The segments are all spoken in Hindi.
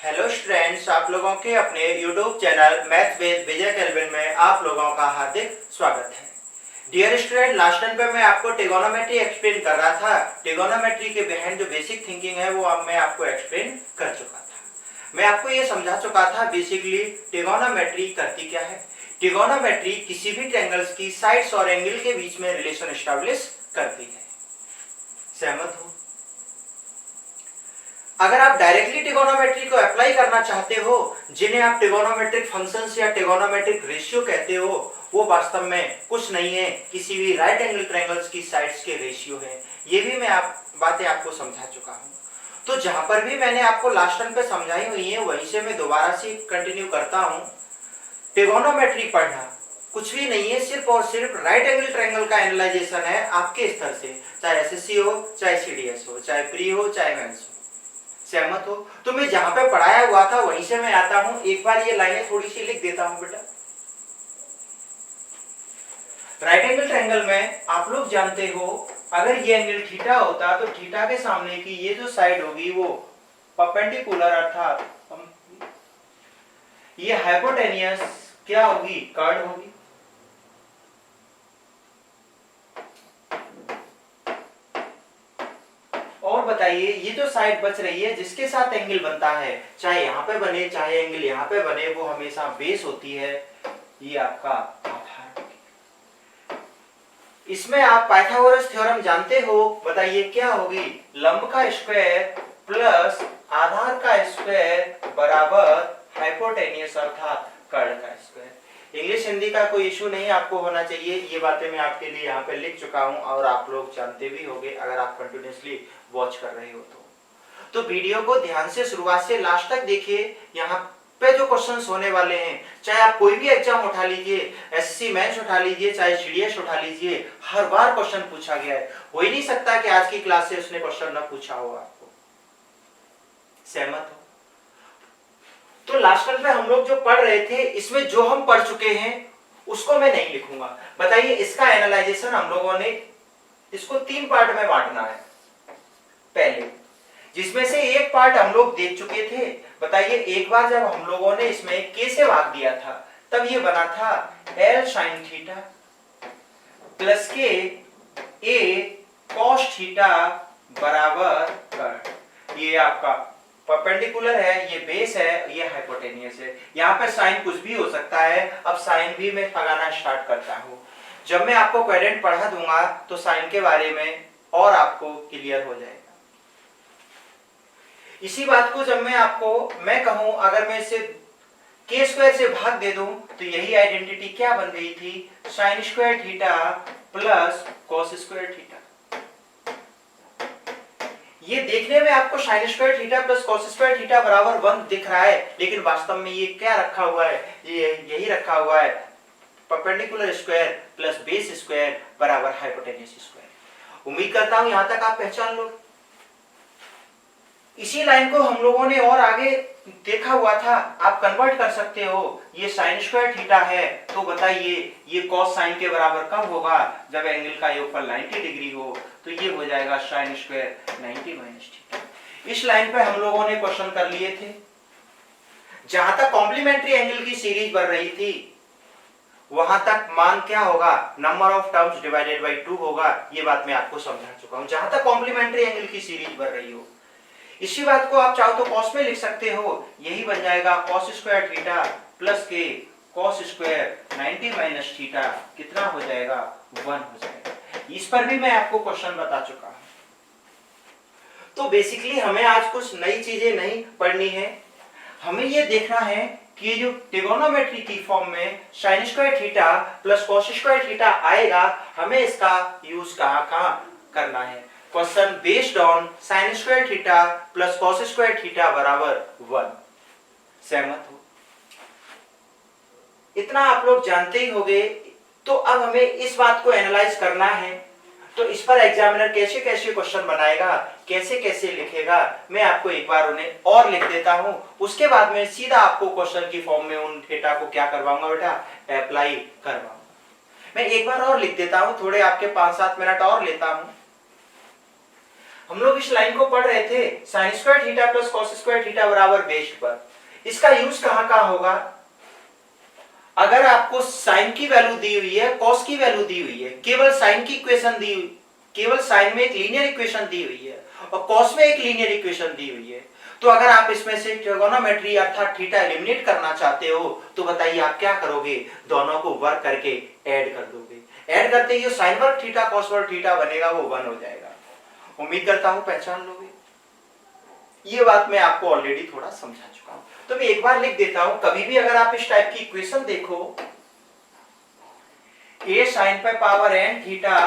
हेलो स्टूडेंट्स, आप लोगों के अपने YouTube channel maths with Vijay Calvin में आप लोगों का हार्दिक स्वागत है। डियर स्टूडेंट, लास्ट टाइम पे मैं आपको ट्रिगोनोमेट्री एक्सप्लेन कर रहा था। ट्रिगोनोमेट्री के बिहाइंड जो बेसिक थिंकिंग है वो अब मैं आपको एक्सप्लेन कर चुका था। मैं आपको ये समझा चुका था बेसिकली ट्रिगोनोमेट्री करती क्या है। ट्रिगोनोमेट्री किसी भी ट्रायंगल्स की साइड्स और एंगल के बीच में रिलेशन एस्टैब्लिश करती है। सहमत हो? अगर आप डायरेक्टली ट्रिगोनोमेट्री को अप्लाई करना चाहते हो, जिन्हें आप ट्रिगोनोमेट्रिक फंक्शंस या ट्रिगोनोमेट्रिक रेशियो कहते हो, वो वास्तव में कुछ नहीं है, किसी भी राइट एंगल ट्रायंगल्स की साइड्स के रेशियो है। ये भी मैं बातें आपको समझा चुका हूँ। तो जहां पर भी मैंने आपको लास्ट टाइम पे समझाई हुई है वहीं से मैं दोबारा से कंटिन्यू करता हूँ। ट्रिगोनोमेट्री पढ़ना कुछ भी नहीं है, सिर्फ और सिर्फ राइट एंगल ट्रायंगल का एनालाइजेशन है आपके स्तर से, चाहे एसएससी हो, चाहे सीडीएस हो, चाहे प्री हो, चाहे मेंस हो। सहमत हो? तो मैं जहां पे पढ़ाया हुआ था वहीं से मैं आता हूं। एक बार ये लाइनें थोड़ी सी लिख देता हूं बेटा। राइट एंगल ट्रायंगल में आप लोग जानते हो, अगर ये एंगल थीटा होता तो थीटा के सामने की ये जो साइड होगी वो परपेंडिकुलर अर्थात ये हाइपोटेनियस क्या होगी, कर्व होगी। और बताइए, ये जो साइड बच रही है जिसके साथ एंगल बनता है, चाहे यहां पे बने चाहे एंगल यहां पे बने, वो हमेशा बेस होती है। ये आपका आधार। इसमें आप पाइथागोरस थ्योरम जानते हो, बताइए क्या होगी। लंब का स्क्वायर प्लस आधार का स्क्वायर बराबर हाइपोटेनियस अर्थात कर्ण का स्क्वायर। इंग्लिश हिंदी का कोई इशू नहीं आपको होना चाहिए, ये बातें मैं आपके लिए यहाँ पे लिख चुका हूँ और आप लोग जानते भी होंगे अगर आप कंटिन्यूअसली वॉच कर रहे हो तो वीडियो को ध्यान से शुरुआत से लास्ट तक देखिए। यहाँ पे जो क्वेश्चंस होने वाले हैं, चाहे आप कोई भी एग्जाम उठा लीजिए, एसएससी मेंस उठा लीजिए, चाहे सीडीएस उठा लीजिए, हर बार क्वेश्चन पूछा गया है। हो ही नहीं सकता कि आज की क्लास से उसने क्वेश्चन न पूछा हो आपको। सहमत हो? तो लास्ट टाइम पे हम लोग जो पढ़ रहे थे, इसमें जो हम पढ़ चुके हैं उसको मैं नहीं लिखूंगा। बताइए, इसका एनालाइजेशन हम लोगों ने इसको 3 पार्ट में बांटना है। पहले, जिसमें से एक पार्ट हम लोग देख चुके थे। बताइए, एक बार जब हम लोगों ने इसमें के से भाग दिया था तब ये बना था L sin थीटा प्लस के A cos थीटा बराबर कर्ण। ये आपका परपेंडिकुलर है, ये बेस है, ये हाइपोटेनियस है। यहाँ पे साइन कुछ भी हो सकता है। अब साइन भी मैं लगाना स्टार्ट करता हूँ। जब मैं आपको क्वाड्रेंट पढ़ा दूंगा तो साइन के बारे में और आपको क्लियर हो जाएगा। इसी बात को जब मैं कहूं, अगर मैं इसे के स्क्वायर से भाग दे दूं तो यही आइडेंटिटी क्या बन गई थी, sign square theta plus cos square theta. ये देखने में आपको sign square theta plus cos square theta बराबर 1 दिख रहा है, लेकिन वास्तव में ये क्या रखा हुआ है, ये यही रखा हुआ है, perpendicular square plus base square बराबर हाइपोटेन्यूज स्क्वायर। उम्मीद करता हूं यहां तक आप पहचान लो। इसी लाइन को हम लोगों ने और आगे देखा हुआ था, आप कन्वर्ट कर सकते हो। ये साइन स्क्वायर थीटा है तो बताइए ये कॉस साइन के बराबर कब होगा, जब एंगल का योगफल 90 डिग्री हो, तो ये हो जाएगा साइन स्क्वायर 90 माइनस थीटा। इस लाइन पे हम लोगों ने क्वेश्चन कर लिए थे। जहां तक कॉम्प्लीमेंट्री एंगल की सीरीज बन रही थी वहां तक मान क्या होगा, number of terms divided by 2 होगा। ये बात मैं आपको समझा चुका हूं, जहां तक कॉम्प्लीमेंट्री एंगल की सीरीज बन रही हो। इसी बात को आप चाहो तो कॉस में लिख सकते हो, यही बन जाएगा कॉस स्क्वायर थीटा प्लस के कॉस स्क्वायर 90 माइनस थीटा। कितना हो जाएगा, 1 हो जाएगा। इस पर भी मैं आपको क्वेश्चन बता चुका हूं। तो बेसिकली हमें आज कुछ नई चीजें नहीं पढ़नी है, हमें ये देखना है कि जो ट्रिगोनोमेट्री की फॉर्म में sign square theta plus cos square theta आएगा, हमें इसका यूज कहां करना है। Question based on sign square theta plus cos square theta बराबर 1। सहमत हो? इतना आप लोग जानते ही होंगे। तो अब हमें इस बात को एनालाइज करना है, तो इस पर एग्जामिनर कैसे कैसे क्वेश्चन बनाएगा, कैसे कैसे लिखेगा, मैं आपको एक बार उन्हें और लिख देता हूं। उसके बाद में सीधा आपको क्वेश्चन की फॉर्म में उन थीटा को क्या करवाऊंगा बेटा, अप्लाई करवाऊंगा। मैं एक बार और लिख देता हूं, थोड़े आपके 5-7 मिनट और लेता हूं। हम लोग इस लाइन को पढ़ रहे थे sign square theta plus cos square theta बराबर बेस पर। इसका यूज कहां कहां होगा? अगर आपको साइन की वैल्यू दी हुई है, कॉस की वैल्यू दी हुई है, केवल साइन की इक्वेशन दी हुई, केवल साइन में एक लीनियर इक्वेशन दी हुई है और कॉस में एक लीनियर इक्वेशन दी हुई है, तो अगर आप इसमें से ट्रिगोनोमेट्री अर्थात थीटा एलिमिनेट करना चाहते हो तो बताइए आप क्या करोगे? दोनों को वर्क करके ऐड कर दोगे। ऐड करते ही साइन वर्ग थीटा कॉस वर्ग थीटा बनेगा, वो 1 हो जाएगा। उम्मीद करता हूं पहचान लोगे। ये बात मैं आपको ऑलरेडी थोड़ा समझा चुका हूं, तो मैं एक बार लिख देता हूं। कभी भी अगर आप इस टाइप की इक्वेशन देखो, a sin पे power n theta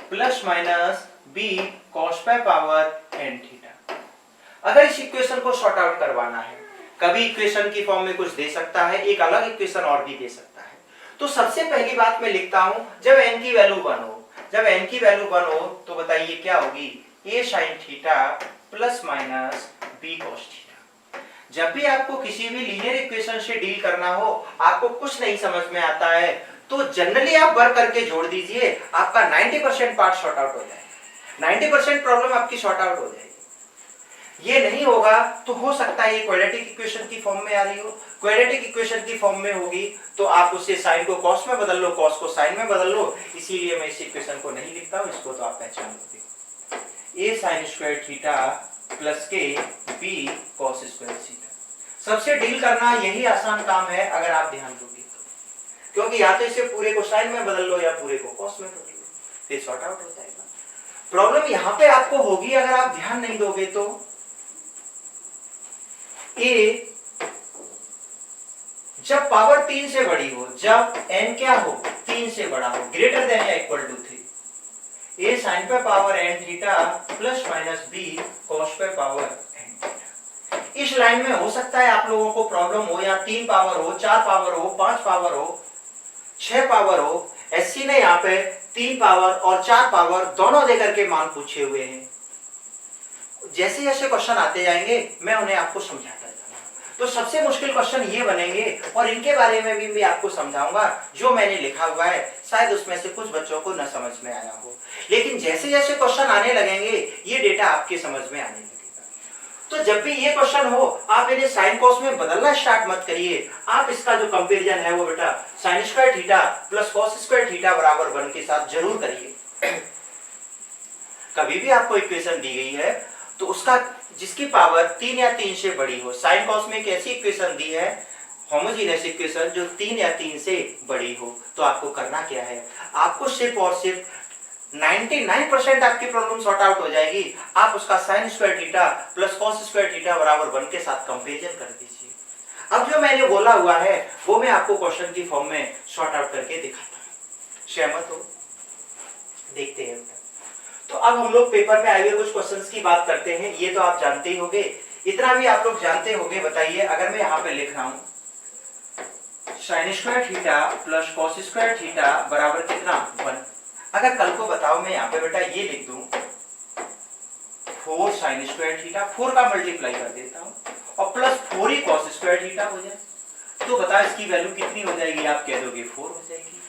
plus minus b cos पे पावर n थीटा, अगर इस इक्वेशन को सॉर्ट आउट करवाना है, कभी इक्वेशन की फॉर्म में कुछ दे सकता है, एक अलग इक्वेशन और भी दे सकता है। तो सबसे पहली बात मैं लिखता हूं, जब n की वैल्यू 1 हो, जब n की वैल्यू 1 हो तो बताइए क्या होगी? a sin theta plus minus b cos theta. जब भी आपको किसी भी लीनियर इक्वेशन से डील करना हो, आपको कुछ नहीं समझ में आता है तो जनरली आप वर्क करके जोड़ दीजिए, आपका 90% पार्ट सॉर्ट आउट हो जाएगा, 90% प्रॉब्लम आपकी सॉर्ट आउट हो जाएगी। ये नहीं होगा तो हो सकता है ये क्वाड्रेटिक इक्वेशन की फॉर्म में आ रही हो। क्वाड्रेटिक इक्वेशन की फॉर्म में होगी तो आप उससे साइन को कॉस में बदल लो, कॉस को साइन में बदल लो, इसीलिए मैं इस इक्वेशन को नहीं लिखता हूं, इसको तो आप पहचान लोगे। a sin square theta plus के b cos स्क्वायर थीटा। सबसे डील करना यही आसान काम है अगर आप ध्यान दोगे तो, क्योंकि या तो इसे पूरे को साइन में बदल लो या पूरे को कॉस में बदल लो, फिर सॉर्ट आउट हो जाएगा। प्रॉब्लम यहां पे आपको होगी अगर आप ध्यान नहीं दोगे तो, a जब पावर 3 से बड़ी हो, जब n क्या हो? 3 से बड़ा हो, ग्रेटर देन या इक्वल टू 3, a sin पे power n theta plus minus b cos पे पावर n थीटा। इस लाइन में हो सकता है आप लोगों को प्रॉब्लम हो या 3 पावर हो, 4 पावर हो, 5 पावर हो, 6 पावर हो। एससी ने यहाँ पे 3 पावर और 4 पावर दोनों देकर के मान पूछे हुए हैं। जैसे जैसे क्वेश्चन आते जाएंगे मैं उन्हें आपको समझाता जाऊंगा। तो सबसे मुश्किल क्वेश्चन ये बनेंगे और इनके बारे में भी मैं आपको समझाऊंगा। जो मैंने लिखा हुआ है शायद उसमें से कुछ बच्चों को न समझ में आया हो, लेकिन जैसे जैसे क्वेश्चन आने लगेंगे ये डेटा आपके समझ में आने लगेगा। तो जब भी ये क्वेश्चन हो आप इन्हें साइन कॉस में बदलना स्टार्ट मत करिए। आप इसका जो कंपैरिजन है वो बेटा sign square theta plus cos square theta बराबर 1 के साथ जरूर करिए। कभी भी आपको इक्वेशन दी गई है तो उसका जिसकी पावर 3 या 3 से बड़ी हो, साइन कॉस में एक ऐसी इक्वेशन दी है होमोजेनियस इक्वेशन जो 3 या 3 से बड़ी हो, तो आपको करना क्या है? आपको सिर्फ और सिर्फ 99% आपकी प्रॉब्लम सॉर्ट आउट हो जाएगी। आप उसका sign square theta plus cos square theta बराबर 1 के साथ कंपैरिजन कर दीजिए। अब जो मैंने बोला हुआ है वो मैं आपको क्वेश्चन की फॉर्म में सॉर्ट आउट करके दिखाता हूं। सहमत हो? देखते हैं। तो अब हम लोग पेपर में आए हुए कुछ क्वेश्चंस की बात करते हैं। ये तो आप जानते ही होंगे, इतना भी आप लोग जानते होंगे। बताइए अगर मैं यहाँ पे लिख रहा हूं sign square theta plus cos square theta बराबर कितना? 1। अगर कल को बताओ मैं यहाँ पे बेटा ये लिख दूं 4 साइन स्क्वायर थीटा, 4 का मल्टीप्लाई कर देता हूँ और प्लस 4 ही कॉस स्क्वायर थीटा हो जाए, तो बता इसकी वैल्यू कितनी हो जाएगी? आप कह दोगे 4 हो जाएगी।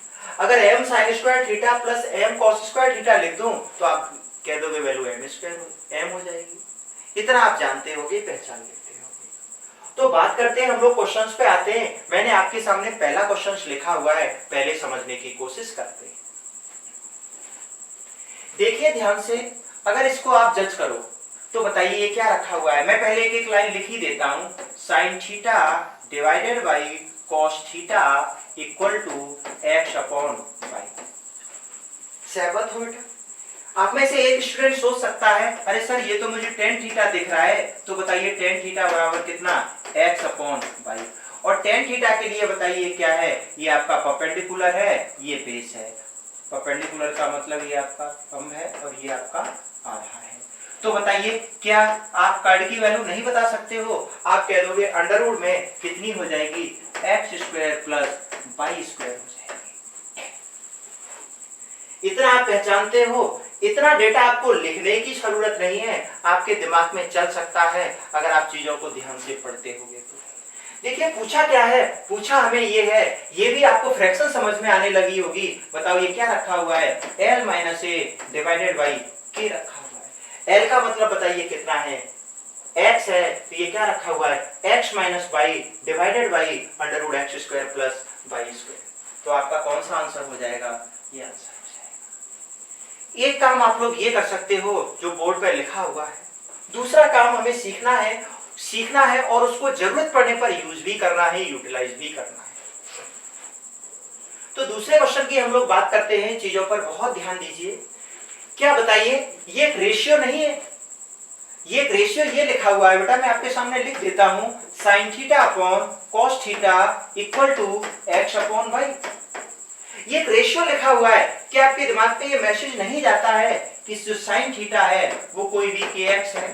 अगर m sign square theta plus m cos square theta लिख दूं तो आप कह दोगे वैल्यू m स्क्वायर m हो जाएगी। इतना आप जानते होगे, पहचान लेते होगे। तो बात करते हैं हम लोग क्वेश्चंस पे आते हैं। मैंने आपके सामने पहला क्वेश्चन लिखा हुआ है, पहले समझने की कोशिश करते हैं। देखिए ध्यान से, अगर इसको आप जज करो तो बताइए ये क्या रखा हुआ है। मैं पहले एक एक लाइन लिख ही देता हूं। Sine theta divided by cos theta equal to x upon y. सहमत हो बेटा? आप में से एक स्टूडेंट सोच सकता है अरे सर ये तो मुझे टेन थीटा दिख रहा है, तो बताइए टेन थीटा बराबर कितना? x upon y. और टेन थीटा के लिए बताइए क्या है? ये आपका परपेंडिकुलर है, ये बेस है। परपेंडिकुलर का मतलब ये आपका कम है और ये आपका आधा है। तो बताइए क्या आप कार्ड की वैल्यू नहीं बता सकते हो? आप कह दोगे अंडर रूट में कितनी हो जाएगी? X square plus y square हो जाएगी। इतना आप पहचानते हो। इतना डेटा आपको लिखने की जरूरत नहीं है, आपके दिमाग में चल सकता है अगर आप चीजों को ध्यान से पढ़ते होगे तो। देखिए पूछा क्या है? पूछा हमें ये है, ये भी आपको फ्रैक्शन समझ में आने लगी होगी। बताओ ये क्या रखा हुआ है? l minus A divided by के रखा हुआ L का मतलब बताइए कितना है, x है, तो ये क्या रखा हुआ है, x minus y divided by under root x square plus y square. तो आपका कौन सा आंसर हो जाएगा, ये आंसर हो जाएगा। एक काम आप लोग ये कर सकते हो जो बोर्ड पे लिखा हुआ है, दूसरा काम हमें सीखना है और उसको जरूरत पड़ने पर यूज भी करना है, यूटिलाइज भी करना है। तो दूसरे क्वेश्चन की हम लोग बात करते हैं, चीजों पर बहुत ध्यान दीजिए। क्या बताइए, ये एक रेशियो नहीं है, ये एक रेशियो ये लिखा हुआ है बेटा, मैं आपके सामने लिख देता हूं, sine theta upon cos theta equal to x upon y. ये एक रेशियो लिखा हुआ है। क्या आपके दिमाग पे ये मैसेज नहीं जाता है कि जो साइन थीटा है वो कोई भी के एक्स है,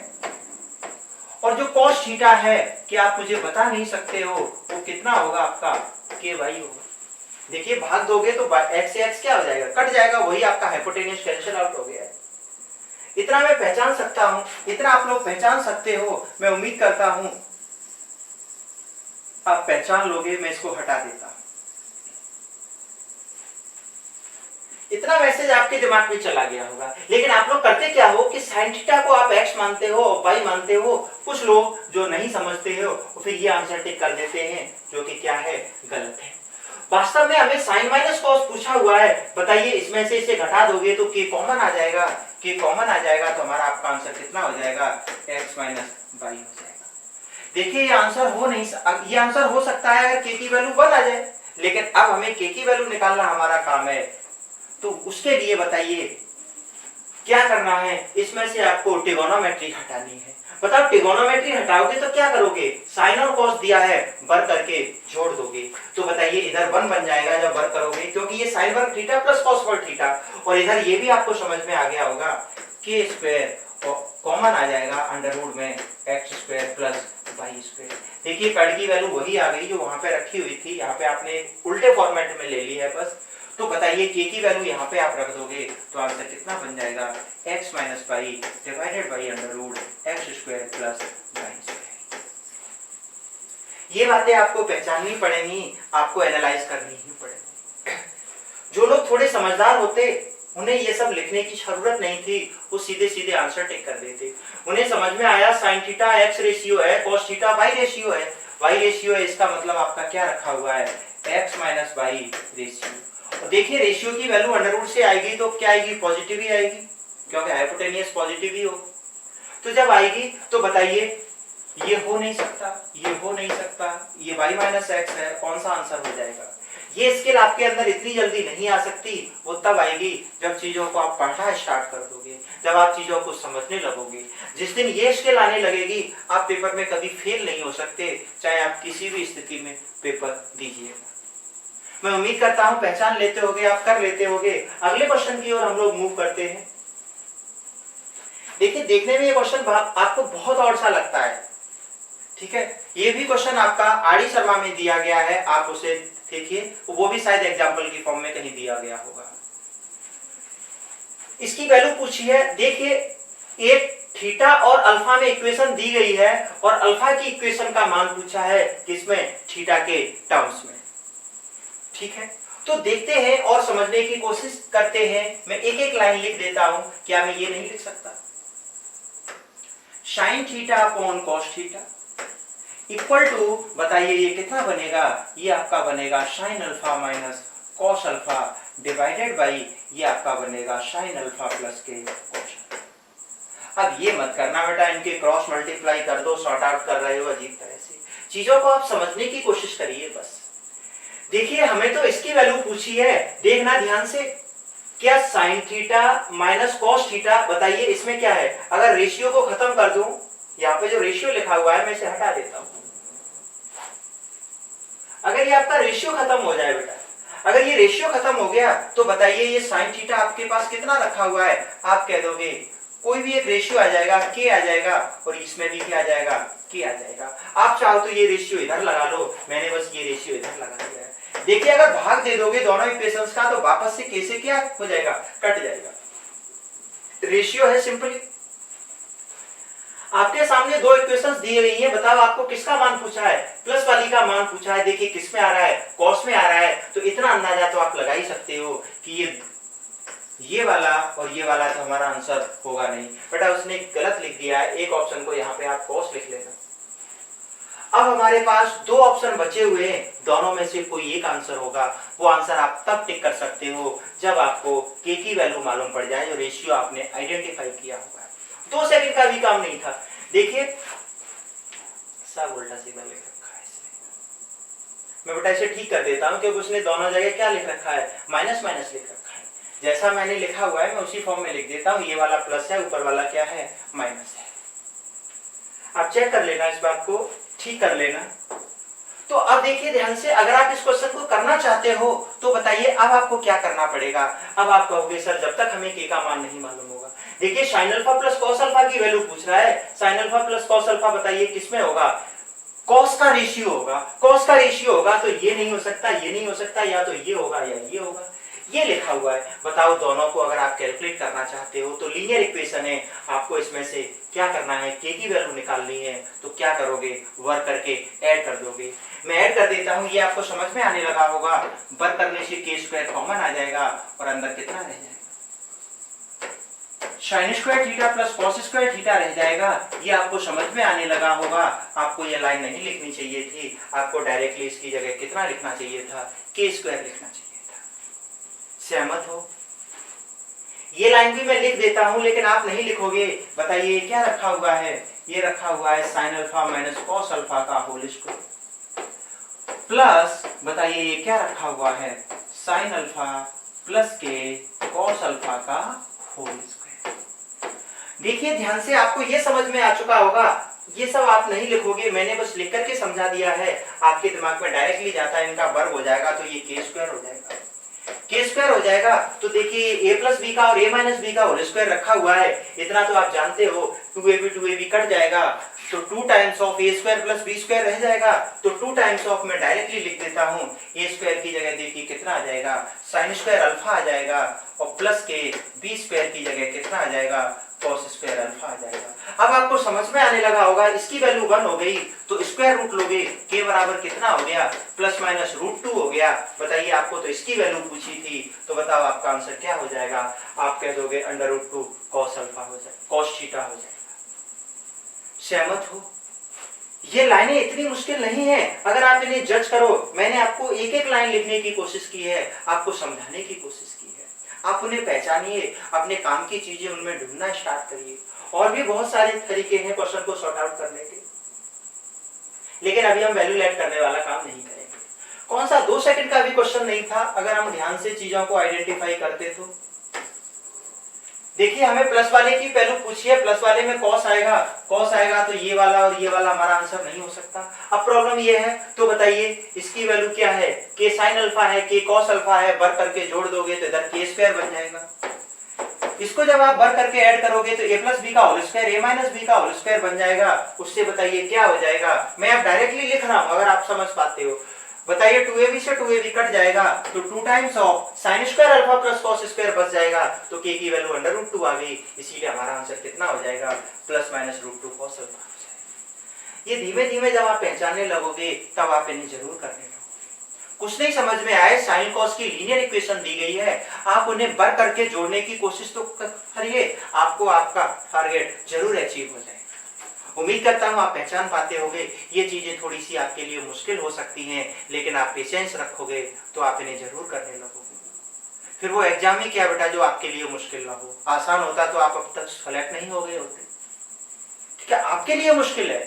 और जो कॉस थीटा है कि आप मुझे बता नहीं सकते हो वो कितना होगा, आपका के वाई होगा। देखिए भाग दोगे तो एक्स से एक्स क्या हो जाएगा, कट जाएगा, वही आपका हाइपोटेन्यूज कैंसिल आउट हो गया है। इतना मैं पहचान सकता हूं, इतना आप लोग पहचान सकते हो, मैं उम्मीद करता हूं आप पहचान लोगे। मैं इसको हटा देता हूं। इतना मैसेज आपके दिमाग में चला गया होगा। लेकिन आप लोग करते क्या हो कि साइन थीटा को आप x मानते हो, y मानते हो। कुछ लोग जो नहीं समझते हो फिर ये आंसर टिक कर देते हैं, जो कि क्या है, गलत है। वास्तव में हमें साइन माइनस कॉस पूछा हुआ है। बताइए इसमें से इसे घटा दोगे तो k कॉमन आ जाएगा, k कॉमन आ जाएगा तो हमारा आपका आंसर कितना हो जाएगा, x माइनस वाई हो जाएगा। देखिए ये आंसर ये आंसर हो सकता है अगर k की वैल्यू 1 आ जाए, लेकिन अब हमें k की वैल्यू निकालना हमारा काम है। तो उसके लिए बताइए क्या करना है, इसमें से आपको ट्रिगोनोमेट्री हटानी है। बताओ ट्रिगोनोमेट्री हटाओगे तो क्या करोगे, साइन और कॉस दिया है, वर्ग करके जोड़ दोगे। तो बताइए इधर 1 बन जाएगा जब वर्ग करोगे, क्योंकि ये साइन वर्ग थीटा प्लस कॉस वर्ग थीटा, और इधर ये भी आपको समझ में आ गया होगा के स्क्वायर कॉमन आ जाएगा अंडर रूट में x square plus y square. देखिए कड़ की वैल्यू वही आ गई जो वहां पे रखी हुई थी, यहाँ पे आपने उल्टे फॉर्मेट में ले ली है बस। तो बताइए k की वैल्यू यहाँ पे आप रख दोगे तो आंसर कितना बन जाएगा, x minus y divided by under root x square plus y square. ये बातें आपको पहचाननी पड़ेंगी, आपको एनालाइज करनी ही पड़ेगी। जो लोग थोड़े समझदार होते उन्हें ये सब लिखने की जरूरत नहीं थी, वो सीधे सीधे आंसर टिक कर देते। उन्हें समझ में आया साइन थीटा x रेशियो है, कॉस थीटा y रेशियो है, y रेशियो है, इसका मतलब आपका क्या रखा हुआ है, x माइनस वाई रेशियो। देखिए रेशियो की वैल्यू अंडर रूट से आएगी तो क्या आएगी, पॉजिटिव ही आएगी, क्योंकि हाइपोटेनियस पॉजिटिव ही हो। तो जब आएगी तो बताइए ये हो नहीं सकता, ये हो नहीं सकता, ये y माइनस एक्स है, कौन सा आंसर हो जाएगा। ये स्किल आपके अंदर इतनी जल्दी नहीं आ सकती, वो तब आएगी जब चीजों को आप पढ़ना स्टार्ट कर दोगे, जब आप चीजों को समझने लगोगे। जिस दिन ये स्किल आने लगेगी आप पेपर में कभी फेल नहीं हो सकते, चाहे आप किसी भी स्थिति में पेपर दीजिएगा। मैं उम्मीद करता हूं पहचान लेते होगे, आप कर लेते होगे। अगले क्वेश्चन की ओर हम लोग मूव करते हैं। देखिए देखने में ये क्वेश्चन आपको बहुत और सा लगता है, ठीक है। ये भी क्वेश्चन आपका आर डी शर्मा में दिया गया है, आप उसे देखिए, वो भी शायद एग्जाम्पल की फॉर्म में कहीं दिया गया होगा। इसकी वैल्यू पूछी है। देखिए एक थीटा और अल्फा में इक्वेशन दी गई है और अल्फा की इक्वेशन का मान पूछा है किसमें, थीटा के टर्म्स में, ठीक है। तो देखते हैं और समझने की कोशिश करते हैं। मैं एक एक लाइन लिख देता हूं, क्या मैं ये नहीं लिख सकता, sine theta upon cos theta equal to, बताइए ये कितना बनेगा, ये आपका बनेगा sine alpha minus cos alpha divided by ये आपका बनेगा साइन अल्फा प्लस के कॉस। अब ये मत करना बेटा, इनके क्रॉस मल्टीप्लाई कर दो, सॉर्ट आउट कर रहे हो अजीब तरह से। चीजों को आप समझने की कोशिश करिए बस। देखिए हमें तो इसकी वैल्यू पूछी है, देखना ध्यान से, क्या sine theta minus cos theta, बताइए इसमें क्या है। अगर रेशियो को खत्म कर दूं, यहाँ पे जो रेशियो लिखा हुआ है मैं इसे हटा देता हूं। अगर ये आपका रेशियो खत्म हो जाए बेटा, अगर ये रेशियो खत्म हो गया तो बताइए ये साइन थीटा आपके पास कितना रखा हुआ है, आप कह दोगे कोई भी एक रेशियो आ जाएगा, के आ जाएगा, और इसमें भी क्या आ जाएगा, के आ जाएगा। आप चाहो तो ये रेशियो इधर लगा लो, मैंने बस ये रेशियो इधर लगा दिया है। देखिए अगर भाग दे दोगे दोनों इक्वेशंस का तो वापस से के से क्या हो जाएगा, कट जाएगा। रेशियो है सिंपली। आपके सामने दो इक्वेशंस दी गई हैं, बताओ आपको किसका मान पूछा है, प्लस वाली का मान पूछा है। देखिए किस में आ रहा है, कॉस में आ रहा है, तो इतना अंदाजा तो आप लगा ही सकते हो कि ये ये वाला और ये वाला तो हमारा आंसर होगा नहीं बेटा, उसने गलत लिख दिया है। एक ऑप्शन को यहाँ पे आप कॉस लिख लेना। अब हमारे पास दो ऑप्शन बचे हुए हैं, दोनों में से कोई एक आंसर होगा। वो आंसर आप तब टिक कर सकते हो जब आपको के की वैल्यू मालूम पड़ जाए, जो रेशियो आपने आइडेंटिफाई किया होगा। 2 सेकंड का भी काम नहीं था। देखिए सब उल्टा सीधा लिख रखा है इसने। मैं बेटा इसे ठीक कर देता हूँ क्योंकि उसने दोनों जगह क्या लिख रखा है, माइनस माइनस लिख रखा है। जैसा मैंने लिखा हुआ है मैं उसी फॉर्म में लिख देता हूँ। ये वाला प्लस है, ऊपर वाला क्या है, माइनस है। आप चेक कर लेना, इस बात को ठीक कर लेना। तो अब देखिए ध्यान से, अगर आप इस क्वेश्चन को करना चाहते हो तो बताइए अब आपको क्या करना पड़ेगा। अब आप कहोगे सर जब तक हमें के का मान नहीं मालूम होगा। देखिए sign alpha plus cos alpha की वैल्यू पूछ रहा है। Sign alpha plus cos alpha बताइए किसमें होगा, कॉस का रेशियो होगा। कॉस का रेशियो होगा तो ये नहीं हो सकता, ये नहीं हो सकता, या तो ये होगा या ये होगा। ये लिखा हुआ है। बताओ दोनों को अगर आप कैलकुलेट करना चाहते हो तो लीनियर इक्वेशन है, आपको इसमें से क्या करना है, के की वैल्यू निकालनी है। तो क्या करोगे, वर्क करके ऐड कर दोगे। मैं ऐड कर देता हूं, ये आपको समझ में आने लगा होगा। वर्क करने से के स्क्वायर कॉमन आ जाएगा और अंदर कितना रह जाएगा, sign square theta plus cos square theta रह जाएगा। ये आपको समझ में आने लगा होगा। आपको ये लाइन नहीं लिखनी चाहिए थी, आपको डायरेक्टली इसकी जगह कितना लिखना चाहिए था, के स्क्वायर लिखना चाहिए था। सहमत हो? ये लाइन भी मैं लिख देता हूं लेकिन आप नहीं लिखोगे। बताइए क्या रखा हुआ है, ये रखा हुआ है sign alpha minus cos alpha का होल स्क्वायर प्लस, बताइए ये क्या रखा हुआ है, साइन अल्फा प्लस के कॉस अल्फा का होल स्क्वायर। देखिए ध्यान से, आपको ये समझ में आ चुका होगा। ये सब आप नहीं लिखोगे, मैंने बस लिख करके समझा दिया है। आपके दिमाग में डायरेक्टली जाता है, इनका वर्ग हो जाएगा तो ये के स्क्वायर हो जाएगा। के स्क्वायर हो जाएगा तो देखिए ए प्लस बी का और ए माइनस बी का होल स्क्वायर रखा हुआ है। इतना तो आप जानते हो, 2ab कट जाएगा तो 2 times of a square plus b square रह जाएगा। तो 2 टाइम्स ऑफ मैं डायरेक्टली लिख देता हूं। ए स्क्वायर की जगह देखिए कितना आ जाएगा, साइन स्क्वायर अल्फा आ जाएगा और प्लस के बी स्क्वायर की जगह कितना आ जाएगा, कॉस स्क्वायर अल्फा आ जाएगा। अब आपको समझ में आने लगा होगा। इसकी वैल्यू 1 हो गई तो स्क्वायर रूट लोगे, के बराबर कितना हो गया, प्लस माइनस √2 हो गया। बताइए आपको तो इसकी वैल्यू पूछी थी, तो बताओ आपका आंसर क्या हो जाएगा। आप कह दोगे √2 कॉस अल्फा हो जाएगा, कॉस थीटा हो जाएगा। सहमत हो? ये लाइनें इतनी मुश्किल नहीं है अगर आप इन्हें जज करो। मैंने आपको एक एक लाइन लिखने की कोशिश की है, आपको समझाने की कोशिश की है। आप उन्हें पहचानिए, अपने काम की चीजें उनमें ढूंढना स्टार्ट करिए। और भी बहुत सारे तरीके हैं क्वेश्चन को सॉर्ट आउट करने के, लेकिन अभी हम वैल्यू ऐड करने वाला काम नहीं करेंगे। कौन सा 2 सेकंड का भी क्वेश्चन नहीं था अगर हम ध्यान से चीजों को आइडेंटिफाई करते तो। देखिए हमें प्लस वाले की पहलू पूछी है, प्लस वाले में कॉस आएगा, कॉस आएगा तो ये वाला और ये वाला हमारा आंसर नहीं हो सकता। अब प्रॉब्लम ये है, तो बताइए इसकी वैल्यू क्या है, के साइन अल्फा है, के कॉस अल्फा है, वर्क करके जोड़ दोगे तो इधर के स्क्वायर बन जाएगा। इसको जब आप वर्क करके ऐड करोगे तो ए प्लस बी का होल स्क्वायर ए माइनस बी का होल स्क्वायर बन जाएगा। उससे बताइए क्या हो जाएगा। मैं अब डायरेक्टली लिख रहा हूं अगर आप समझ पाते हो। बताइए 2ab से 2ab कट जाएगा तो 2 times of sine square alpha plus cos square बच जाएगा। तो के की वैल्यू √2 आ गई, इसीलिए हमारा आंसर कितना हो जाएगा, प्लस माइनस √2 कॉस अल्फा हो जाएगा। ये धीमे धीमे जब आप पहचानने लगोगे तब आप इन्हें जरूर करने लगोगे। कुछ नहीं समझ में आए, साइन कॉस की लीनियर इक्वेशन दी गई है, आप उन्हें वर्क करके जोड़ने की कोशिश तो करिए, आपको आपका टारगेट जरूर अचीव हो जाएगा। उम्मीद करता हूं आप पहचान पाते होंगे। ये चीजें थोड़ी सी आपके लिए मुश्किल हो सकती हैं, लेकिन आप पेशेंस रखोगे तो आप इन्हें जरूर करने लगोगे। फिर वो एग्जाम ही क्या बेटा जो आपके लिए मुश्किल ना हो। आसान होता तो आप अब तक सेलेक्ट नहीं हो गए होते। ठीक है, आपके लिए मुश्किल है।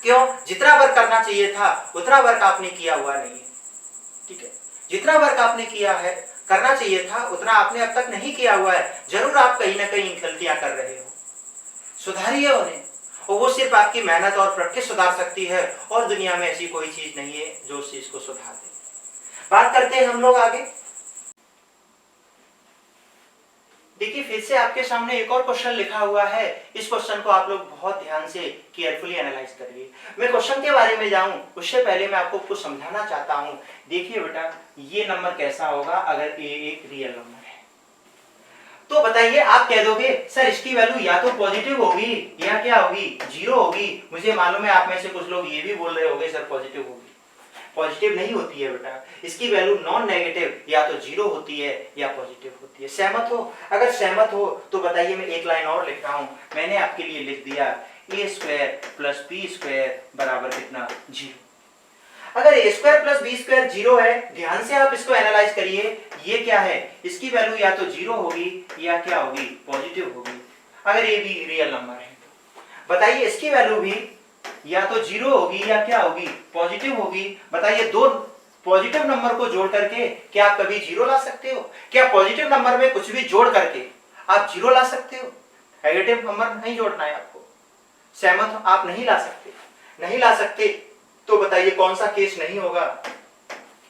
क्यों? जितना वर्क करना चाहिए था उतना वर्क आपने किया हुआ नहीं है। ठीक है, जितना वर्क आपने किया है, करना चाहिए था, उतना आपने अब तक नहीं किया हुआ है। जरूर आप कहीं ना कहीं गलतियां कर रहे हो, सुधारिए उन्हें। और वो सिर्फ आपकी मेहनत और प्रैक्टिस सुधार सकती है, और दुनिया में ऐसी कोई चीज नहीं है जो उस चीज को सुधार दे। बात करते हैं हम लोग आगे। देखिए फिर से आपके सामने एक और क्वेश्चन लिखा हुआ है। इस क्वेश्चन को आप लोग बहुत ध्यान से केयरफुली एनालाइज करिए। मैं क्वेश्चन के बारे में जाऊं उससे पहले मैं आपको कुछ समझाना चाहता हूं। देखिए बेटा ये नंबर कैसा होगा अगर ए एक रियल नंबर है, तो बताइए आप कह दोगे सर इसकी वैल्यू या तो पॉजिटिव होगी या क्या होगी, 0 होगी। मुझे मालूम है आप में से कुछ लोग ये भी बोल रहे होंगे सर पॉजिटिव होगी। पॉजिटिव नहीं होती है बेटा। इसकी वैल्यू नॉन नेगेटिव या तो 0 होती है या पॉजिटिव होती है। सहमत हो? अगर सहमत हो तो बताइए, मैं एक लाइन और लिख रहा हूं, मैंने आपके लिए लिख दिया a square plus b square बराबर कितना? 0। अगर a square plus b square 0 है, ध्यान से आप इसको एनालाइज करिए, ये क्या है? इसकी वैल्यू या तो 0 होगी या क्या होगी? पॉजिटिव होगी। अगर ये भी रियल नंबर है तो बताइए इसकी वैल्यू भी या तो 0 होगी या क्या होगी? पॉजिटिव होगी। बताइए दो पॉजिटिव नंबर को जोड़ करके क्या आप कभी 0 ला सकते हो? क्या पॉजिटिव नंबर में कुछ भी जोड़ करके आप 0 ला सकते हो? नेगेटिव नंबर नहीं जोड़ना है आपको। सहमत हो? आप नहीं ला सकते। नहीं ला सकते तो बताइए कौन सा केस नहीं होगा?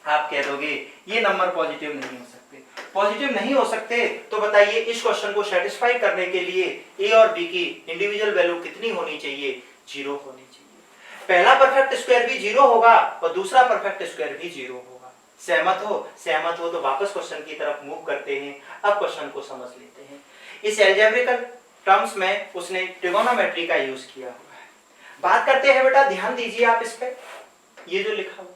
आप कह दोगे ये नंबर पॉजिटिव नहीं हो सकते। पॉजिटिव नहीं हो सकते तो बताइए इस क्वेश्चन को सेटिस्फाई करने के लिए ए और बी की इंडिविजुअल वैल्यू कितनी होनी चाहिए? 0 होनी चाहिए। पहला परफेक्ट स्क्वायर भी 0 होगा और दूसरा परफेक्ट स्क्वायर भी 0 होगा। सहमत हो? सहमत हो तो वापस क्वेश्चन की तरफ मूव करते हैं। अब क्वेश्चन को समझ लेते हैं। इस अलजेब्रिकल टर्म्स में उसने ट्रिगोनोमेट्री का यूज किया हुआ है। बात करते हैं बेटा, ध्यान दीजिए आप इस पे, ये जो लिखा हुआ,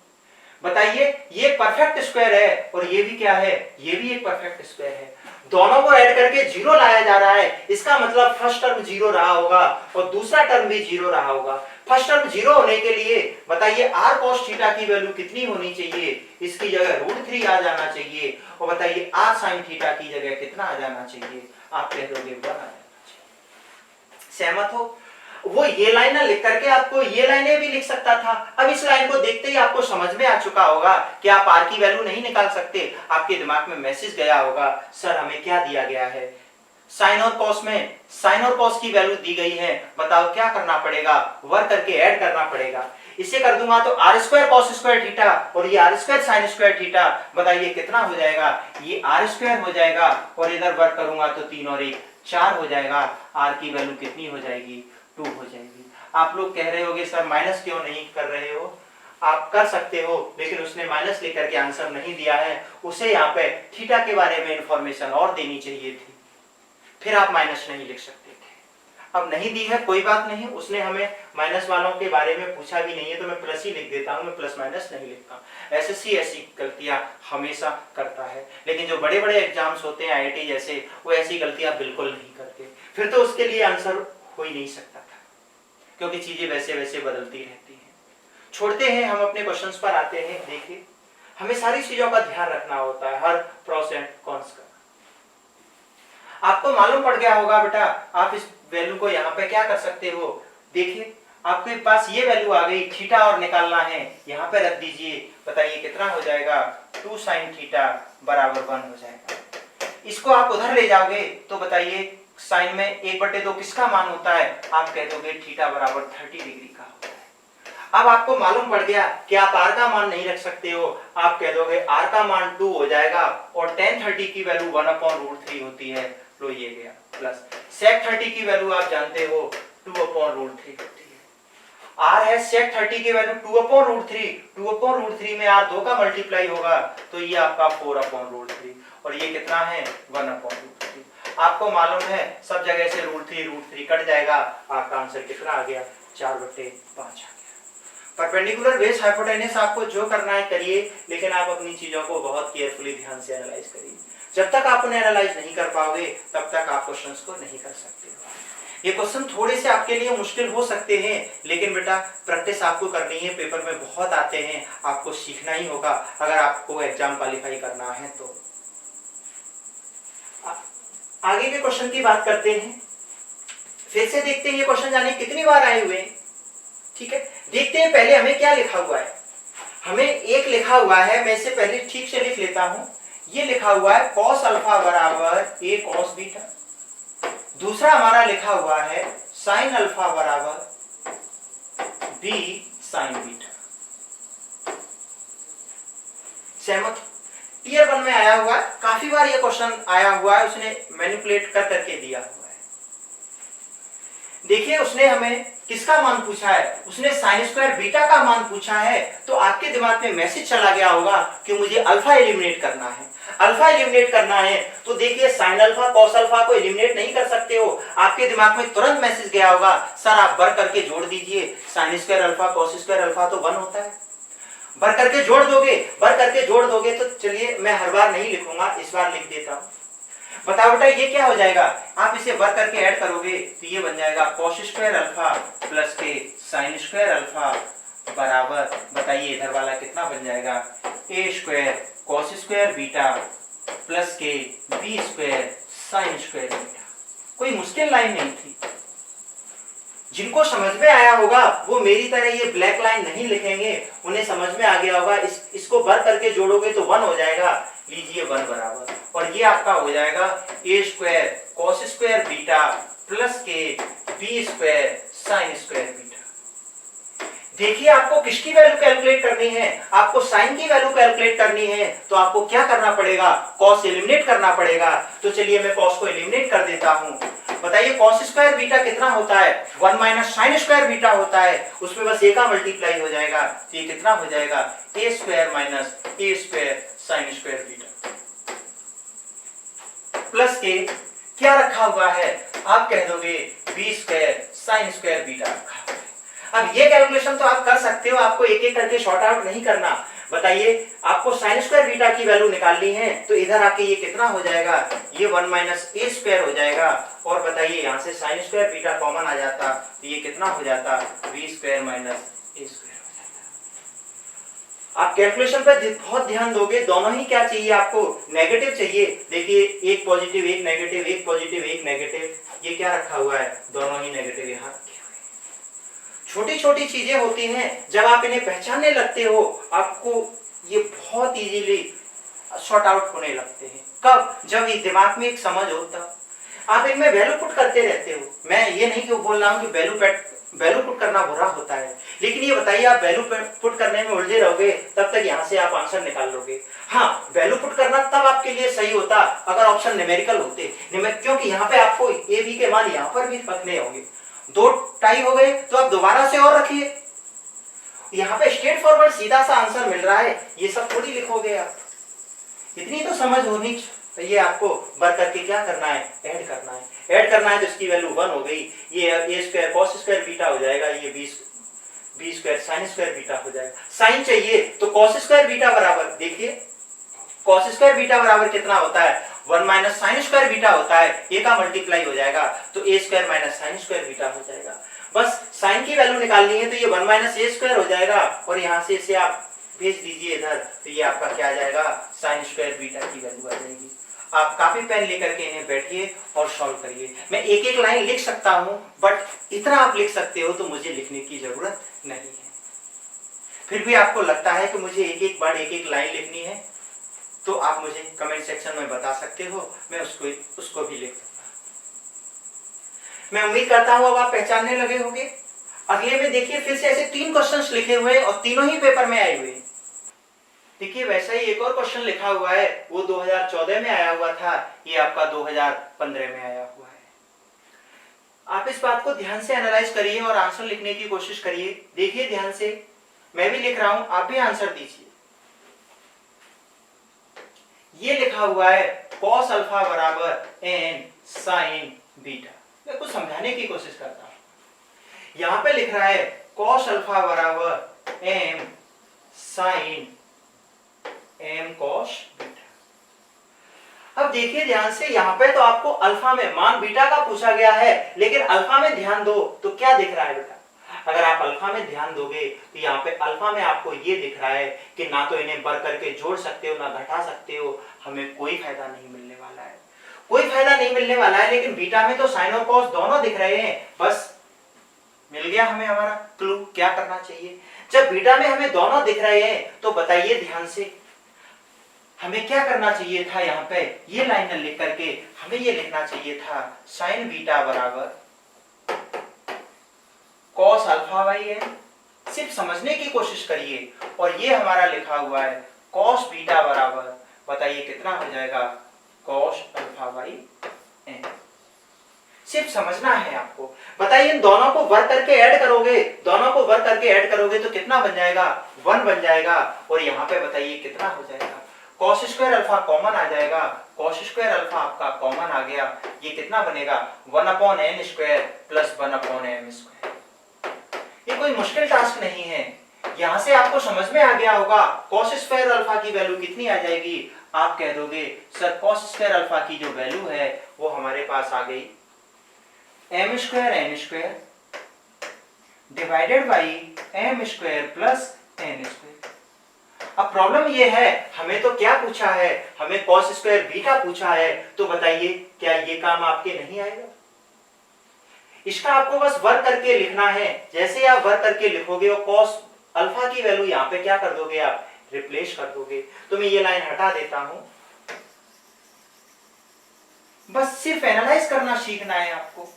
बताइए ये परफेक्ट स्क्वायर है और ये भी क्या है? ये भी एक परफेक्ट स्क्वायर है। दोनों को ऐड करके 0 लाया जा रहा है। इसका मतलब फर्स्ट टर्म 0 रहा होगा और दूसरा टर्म भी 0 रहा होगा। फर्स्ट टर्म 0 होने के लिए बताइए r cos थीटा की वैल्यू कितनी होनी चाहिए? इसकी जगह √3 आ जाना चाहिए। और बताइए r sin थीटा की जगह कितना आ जाना चाहिए? आप कह दोगे 1 आ जाना चाहिए। सहमत हो? वो ये लाइन ना लिख करके आपको ये लाइनें भी लिख सकता था। अब इस लाइन को देखते ही आपको समझ में आ चुका होगा कि आप आर की वैल्यू नहीं निकाल सकते। आपके दिमाग में मैसेज गया होगा, सर हमें क्या दिया गया है? साइन और कॉस में साइन और कॉस की वैल्यू दी गई है। बताओ क्या करना पड़ेगा? वर्क करके ऐड करना पड़ेगा। इसे कर दूंगा तो r square cos square theta और ये r square sine square theta, बताइए कितना हो जाएगा? ये आर स्क्वायर हो जाएगा और इधर वर्क करूंगा तो 3 और 1 4 हो जाएगा। आर की वैल्यू कितनी हो जाएगी? 2 हो जाएगी। आप लोग कह रहे होगे सर माइनस क्यों नहीं कर रहे हो? आप कर सकते हो, लेकिन उसने माइनस लेकर के आंसर नहीं दिया है। उसे यहाँ पे थीटा के बारे में इंफॉर्मेशन और देनी चाहिए थी, फिर आप माइनस नहीं लिख सकते थे। अब नहीं दी है कोई बात नहीं, उसने हमें माइनस वालों के बारे में पूछा भी नहीं है तो मैं प्लस ही लिख देता हूँ, मैं प्लस माइनस नहीं लिखता हूँ। एसएससी ऐसी गलतियां हमेशा करता है, लेकिन जो बड़े बड़े एग्जाम्स होते हैं आईआईटी जैसे, वो ऐसी गलतियां बिल्कुल नहीं करते। फिर तो उसके लिए आंसर हो ही नहीं सकता था, क्योंकि चीजें वैसे वैसे बदलती रहती हैं। छोड़ते हैं, हम अपने क्वेश्चंस पर आते हैं। देखिए हमें सारी चीजों का ध्यान रखना होता है, हर प्रोस एंड कॉन्स का। आपको मालूम पड़ गया होगा बेटा, आप इस वैल्यू को यहाँ पे क्या कर सकते हो? देखिए आपके पास ये वैल्यू आ गई, थीटा और निकालना है, यहाँ पे रख दीजिए। बताइए कितना हो जाएगा? 2 sin थीटा बराबर 1 हो जाएगा। इसको आप उधर ले जाओगे तो बताइए साइन में 1/2 किसका मान होता है? आप कह दोगे थीटा बराबर 30 डिग्री का होता है। अब आपको मालूम पड़ गया कि आप r का मान नहीं रख सकते हो, आप कह दोगे r का मान 2 हो जाएगा और tan 30 की वैल्यू 1/√3 होती है। लो ये गया प्लस sec 30 की वैल्यू आप जानते हो 2/√3 होती है। r है sec 30 की वैल्यू 2/√3, 2/√3 में r 2 का मल्टीप्लाई होगा तो ये आपका 4/√3 और ये कितना है? 1/√3। आपको मालूम है सब जगह से √3 कट जाएगा, आपका आंसर कितना आ गया? 4/5 आ गया। परपेंडिकुलर बेस हाइपोटेन्यूस आपको जो करना है करिए, लेकिन आप अपनी चीजों को बहुत केयरफुली ध्यान से एनालाइज करिए। जब तक आप उन्हें एनालाइज नहीं कर पाओगे तब तक आप क्वेश्चंस को नहीं कर सकते हो। ये क्वेश्चन थोड़े से आपके लिए मुश्किल हो सकते हैं, लेकिन बेटा प्रैक्टिस आपको करनी है, पेपर में बहुत आते हैं, आपको सीखना ही होगा अगर आपको एग्जाम क्वालिफाई करना है तो। आगे के क्वेश्चन की बात करते हैं, फिर से देखते हैं ये क्वेश्चन जाने कितनी बार आए हुए हैं। ठीक है, देखते हैं पहले हमें क्या लिखा हुआ है। हमें एक लिखा हुआ है, मैं इसे पहले ठीक से लिख लेता हूं। ये लिखा हुआ है cos अल्फा बराबर a cos बीटा। दूसरा हमारा लिखा हुआ है sin अल्फा बराबर b sin बीटा। सहमत? टीयर 1 में आया हुआ है, काफी बार ये क्वेश्चन आया हुआ है, उसने मैनिपुलेट कर करके दिया हुआ है। देखिए उसने हमें किसका मान पूछा है? उसने साइन स्क्वायर बीटा का मान पूछा है, तो आपके दिमाग में मैसेज चला गया होगा कि मुझे अल्फा एलिमिनेट करना है। अल्फा एलिमिनेट करना है तो देखिए साइन अल्फा कॉस अल्फा को एलिमिनेट नहीं कर सकते हो। आपके दिमाग में तुरंत मैसेज गया होगा, सर आप वर्क करके जोड़ दीजिए, sine square alpha cos square alpha तो 1 होता है। भर करके जोड़ दोगे तो चलिए मैं हर बार नहीं लिखूंगा, इस बार लिख देता हूं। बताओ बेटा ये क्या हो जाएगा, आप इसे भर करके ऐड करोगे तो ये बन जाएगा cos स्क्वायर अल्फा प्लस के sin स्क्वायर अल्फा बराबर, बताइए इधर वाला कितना बन जाएगा, a square cos square beta plus के b square sin square beta. कोई मुश्किल लाइन नहीं थी। जिनको समझ में आया होगा वो मेरी तरह ये ब्लैक लाइन नहीं लिखेंगे, उन्हें समझ में आ गया होगा। इसको भर करके जोड़ोगे तो 1 हो जाएगा, लीजिए 1 बराबर, और ये आपका हो जाएगा a square cos square beta plus के b square sin square beta. देखिए आपको किसकी वैल्यू कैलकुलेट करनी है, आपको साइन की वैल्यू कैलकुलेट करनी है, तो आपको क्या करना पड़ेगा, cos एलिमिनेट करना पड़ेगा। तो चलिए मैं cos को एलिमिनेट कर देता हूं। बताइए cos स्क्वायर बीटा कितना होता है, 1 माइनस साइन स्क्वायर बीटा होता है, उसमें बस a का मल्टीप्लाई हो जाएगा, तो ये कितना हो जाएगा, a square minus a square sine square beta plus के क्या रखा हुआ है, आप कह दोगे b square sine square beta रखा हुआ है। अब ये कैलकुलेशन तो आप कर सकते हो, आपको एक एक करके शॉर्ट आउट नहीं करना। बताइए आपको साइन स्क्वायर बीटा की वैल्यू निकालनी है, तो इधर आके ये कितना हो जाएगा, ये 1 माइनस a स्क्वायर हो जाएगा, और बताइए यहाँ से साइन स्क्वायर बीटा कॉमन आ जाता तो ये कितना हो जाता, b square minus a square हो जाता। आप कैलकुलेशन पे बहुत ध्यान दोगे, दोनों ही क्या चाहिए आपको, नेगेटिव चाहिए। देखिए एक पॉजिटिव एक नेगेटिव, एक पॉजिटिव एक नेगेटिव, ये क्या रखा हुआ है, दोनों ही नेगेटिव यहाँ। छोटी छोटी चीजें होती हैं, जब आप इन्हें पहचानने लगते हो आपको ये बहुत इजीली शॉर्ट आउट होने लगते हैं। कब, जब ये दिमाग में एक समझ हो तब। आप इनमें वैल्यू पुट करते रहते हो, मैं ये नहीं कि बोल रहा हूँ कि वैल्यू पुट करना बुरा होता है, लेकिन ये बताइए आप वैल्यू पुट करने में उलझे रहोगे तब तक यहाँ से आप आंसर निकाल लोगे। हाँ, वैल्यू पुट करना तब आपके लिए सही होता अगर ऑप्शन न्यूमेरिकल होते, क्योंकि यहाँ पे आपको ए बी के मान यहाँ पर भी रखने होंगे। 2 टाई हो गए तो आप दोबारा से और रखिए, यहाँ पे स्ट्रेट फॉरवर्ड सीधा सा आंसर मिल रहा है, ये सब थोड़ी लिखोगे आप। इतनी तो समझ होनी चाहिए आपको। भर करके क्या करना है, ऐड करना है। ऐड करना है तो इसकी वैल्यू 1 हो गई, ये a square cos square beta हो जाएगा, ये b square sin square beta हो जाएगा। साइन चाहिए तो cos स्क्वायर बीटा बराबर, देखिए cos स्क्वायर बीटा बराबर कितना होता है, 1 माइनस साइन स्क्वायर बीटा होता है, a का मल्टीप्लाई हो जाएगा तो a square minus sine square beta हो जाएगा। बस साइन की वैल्यू निकालनी है तो ये 1 माइनस a स्क्वायर हो जाएगा, और यहाँ से इसे आप भेज दीजिए इधर, तो ये आपका क्या आ जाएगा, साइन स्क्वायर बीटा की वैल्यू आ जाएगी। आप कापी पेन लेकर के इन्हें बैठिए और सॉल्व करिए। मैं एक एक लाइन लिख सकता हूँ, बट इतना आप लिख सकते हो तो मुझे लिखने की जरूरत नहीं है। फिर भी आपको लगता है कि मुझे एक एक बार एक एक लाइन लिखनी है, तो आप मुझे कमेंट सेक्शन में बता सकते हो, मैं उसको भी लिख दूंगा। मैं उम्मीद करता हूं अब आप पहचानने लगे होंगे। अगले में देखिए फिर से ऐसे 3 क्वेश्चंस लिखे हुए और तीनों ही पेपर में आए हुए। देखिए वैसा ही एक और क्वेश्चन लिखा हुआ है, वो 2014 में आया हुआ था, ये आपका 2015 में आया हुआ है। आप इस बात को ध्यान से एनालाइज करिए और आंसर लिखने की कोशिश करिए। देखिए ध्यान से, मैं भी लिख रहा हूं, आप भी आंसर दीजिए। ये लिखा हुआ है cos अल्फा बराबर n sin बीटा। मैं कुछ समझाने की कोशिश करता हूं। यहां पे लिख रहा है cos अल्फा बराबर m sin m cos beta. अब देखिए ध्यान से, यहां पे तो आपको अल्फा में मान बीटा का पूछा गया है, लेकिन अल्फा में ध्यान दो तो क्या दिख रहा है बेटा, अगर आप अल्फा में ध्यान दोगे तो यहाँ पे अल्फा में आपको ये दिख रहा है कि ना तो इन्हें बढ़ करके जोड़ सकते हो ना घटा सकते हो, हमें कोई फायदा नहीं मिलने वाला है, कोई फायदा नहीं मिलने वाला है। लेकिन बीटा में तो साइन और कॉस दोनों दिख रहे हैं, बस मिल गया हमें हमारा क्लू क्या करना चाहिए। जब बीटा में हमें दोनों दिख रहे हैं तो बताइए ध्यान से, हमें क्या करना चाहिए था, यहाँ पे ये लाइन लिख करके हमें ये लिखना चाहिए था साइन बीटा बराबर cos अल्फा बाई n। सिर्फ समझने की कोशिश करिए, और ये हमारा लिखा हुआ है cos बीटा बराबर, बताइए कितना हो जाएगा, cos अल्फा बाई n। सिर्फ समझना है आपको। बताइए इन दोनों को वर्क करके ऐड करोगे, दोनों को वर्क करके ऐड करोगे तो कितना बन जाएगा, 1 बन जाएगा, और यहाँ पे बताइए कितना हो जाएगा, cos स्क्वायर अल्फा कॉमन आ जाएगा, cos स्क्वायर अल्फा आपका कॉमन आ गया, ये कितना बनेगा 1/n square plus 1/m square. ये कोई मुश्किल टास्क नहीं है, यहां से आपको समझ में आ गया होगा cos स्क्वायर अल्फा की वैल्यू कितनी आ जाएगी। आप कह दोगे सर cos स्क्वायर अल्फा की जो वैल्यू है वो हमारे पास आ गई m square n square divided by m square plus n square. अब प्रॉब्लम ये है, हमें तो क्या पूछा है, हमें cos स्क्वायर बीटा पूछा है, तो बताइए क्या ये काम आपके नहीं आएगा। इसका आपको बस वर्क करके लिखना है। जैसे आप वर्क करके लिखोगे और cos अल्फा की वैल्यू यहाँ पे क्या कर दोगे, आप रिप्लेस कर दोगे। तो मैं ये लाइन हटा देता हूं। बस सिर्फ एनालाइज करना सीखना है आपको।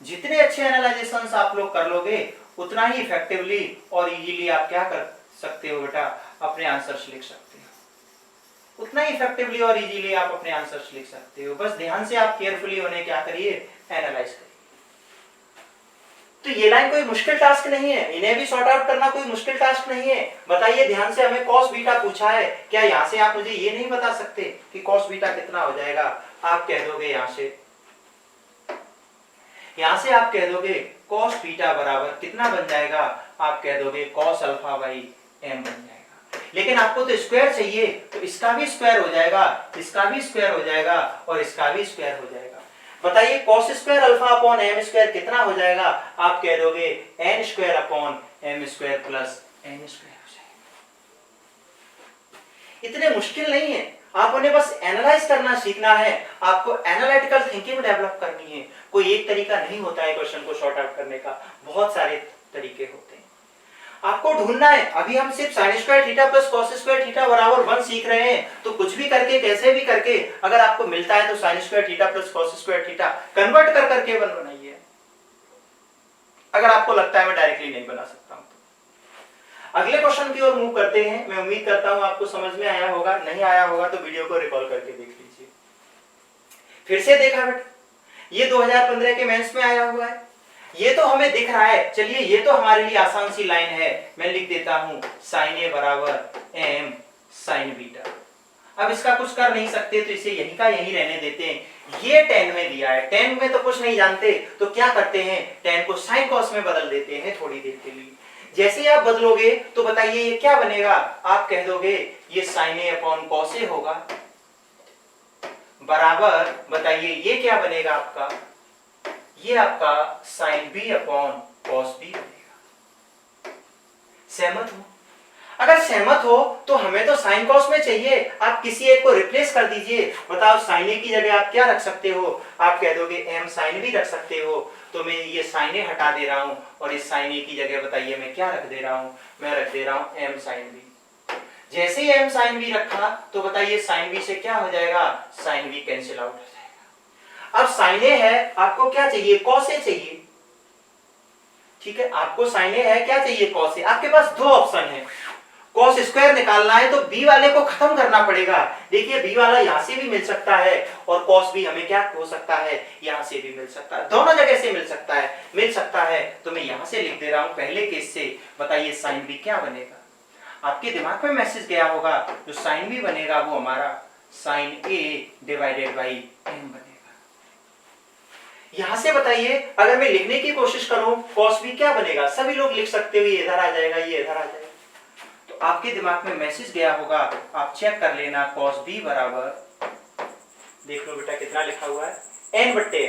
जितने अच्छे एनालाइजेशंस आप लोग कर लोगे उतना ही इफेक्टिवली और इजीली आप क्या कर सकते हो बेटा, अपने आंसर्स लिख सकते हो। उतना ही इफेक्टिवली और इजीली आप अपने आंसर्स लिख सकते हो। बस ध्यान से आप केयरफुली उन्हें क्या करिए, एनालाइज करिए। तो ये लाइन कोई मुश्किल टास्क नहीं है, इन्हें भी सॉर्ट आउट करना कोई मुश्किल टास्क नहीं है। बताइए ध्यान से, हमें cos बीटा पूछा है, क्या यहां से आप मुझे ये नहीं बता सकते कि cos बीटा कितना हो जाएगा। आप कह दोगे यहां से आप कह दोगे cos बीटा बराबर कितना बन जाएगा, आप कह दोगे cos अल्फा बाई m बन जाएगा। लेकिन आपको तो स्क्वायर चाहिए, तो इसका भी स्क्वायर हो जाएगा, इसका भी स्क्वायर हो जाएगा और इसका भी स्क्वायर हो जाएगा। बताइए cos square alpha upon m square कितना हो जाएगा। आप कह दोगे n square upon m square plus n square हो जाएगा। इतने मुश्किल नहीं है, आप उन्हें बस एनालाइज करना सीखना है। आपको एनालिटिकल थिंकिंग डेवलप करनी है। कोई एक तरीका नहीं होता है क्वेश्चन को सॉर्ट आउट करने का, बहुत सारे तरीके होते हैं। आपको ढूंढना है। अभी हम सिर्फ sin square theta plus cos square theta बराबर 1 सीख रहे हैं, तो कुछ भी करके कैसे भी करके अगर आपको मिलता है तो sin square theta plus cos square theta convert कर करके 1 बनाइए। अगर आपको लगता है मैं डायरेक्टली नहीं बना सकता हूं तो। अगले क्वेश्चन की ओर मूव करते हैं। मैं उम्मीद करता हूं आपको समझ में आया होगा, नहीं आया होगा तो वीडियो को रिकॉल करके देख लीजिए। फिर से देखा बेटा, ये 2015 के मेंस में आया हुआ है, ये तो हमें दिख रहा है। चलिए ये तो हमारे लिए आसान सी लाइन है, मैं लिख देता हूं sin a बराबर m sin बीटा। अब इसका कुछ कर नहीं सकते तो इसे यही का यही रहने देते हैं। ये tan में दिया है, tan में तो कुछ नहीं जानते, तो क्या करते हैं, tan को sin cos में बदल देते हैं थोड़ी देर के लिए। जैसे आप बदलोगे तो बताइए ये क्या बनेगा। आप कह दोगे ये sin a upon cos a होगा, बराबर बताइए ये क्या बनेगा आपका, ये आपका sin b upon cos b बनेगा। सहमत हो? अगर सहमत हो तो हमें तो sin cos में चाहिए, आप किसी एक को रिप्लेस कर दीजिए। बताओ sin a की जगह आप क्या रख सकते हो, आप कह दोगे m sin b रख सकते हो। तो मैं ये sin a हटा दे रहा हूं और इस sin a की जगह बताइए मैं क्या रख दे रहा हूं, मैं रख दे रहा हूं m sin b। जैसे ही m sin b रखा तो बताइए sin b से क्या हो जाएगा, sin b कैंसिल आउट हो जाएगा। अब sin a है, आपको क्या चाहिए, cos a चाहिए। ठीक है, आपको sin a है, क्या चाहिए, cos a। आपके पास दो ऑप्शन है, cos स्क्वायर निकालना है तो b वाले को खत्म करना पड़ेगा। देखिए b वाला यहां से भी मिल सकता है और cos b हमें क्या हो सकता है, यहां से भी मिल सकता है, दोनों जगह से मिल सकता है। तो मैं यहां से लिख दे रहा हूं पहले केस से। बताइए sin b क्या बनेगा, आपके दिमाग में मैसेज गया होगा, जो sin b बनेगा वो हमारा sin a divided by m बनेगा। यहां से बताइए अगर मैं लिखने की कोशिश करूं cos b क्या बनेगा, सभी लोग लिख सकते हो, ये इधर आ जाएगा, ये इधर आ जाएगा। तो आपके दिमाग में मैसेज गया होगा, आप चेक कर लेना cos b बराबर, देख लो बेटा कितना लिखा हुआ है, n बट्टे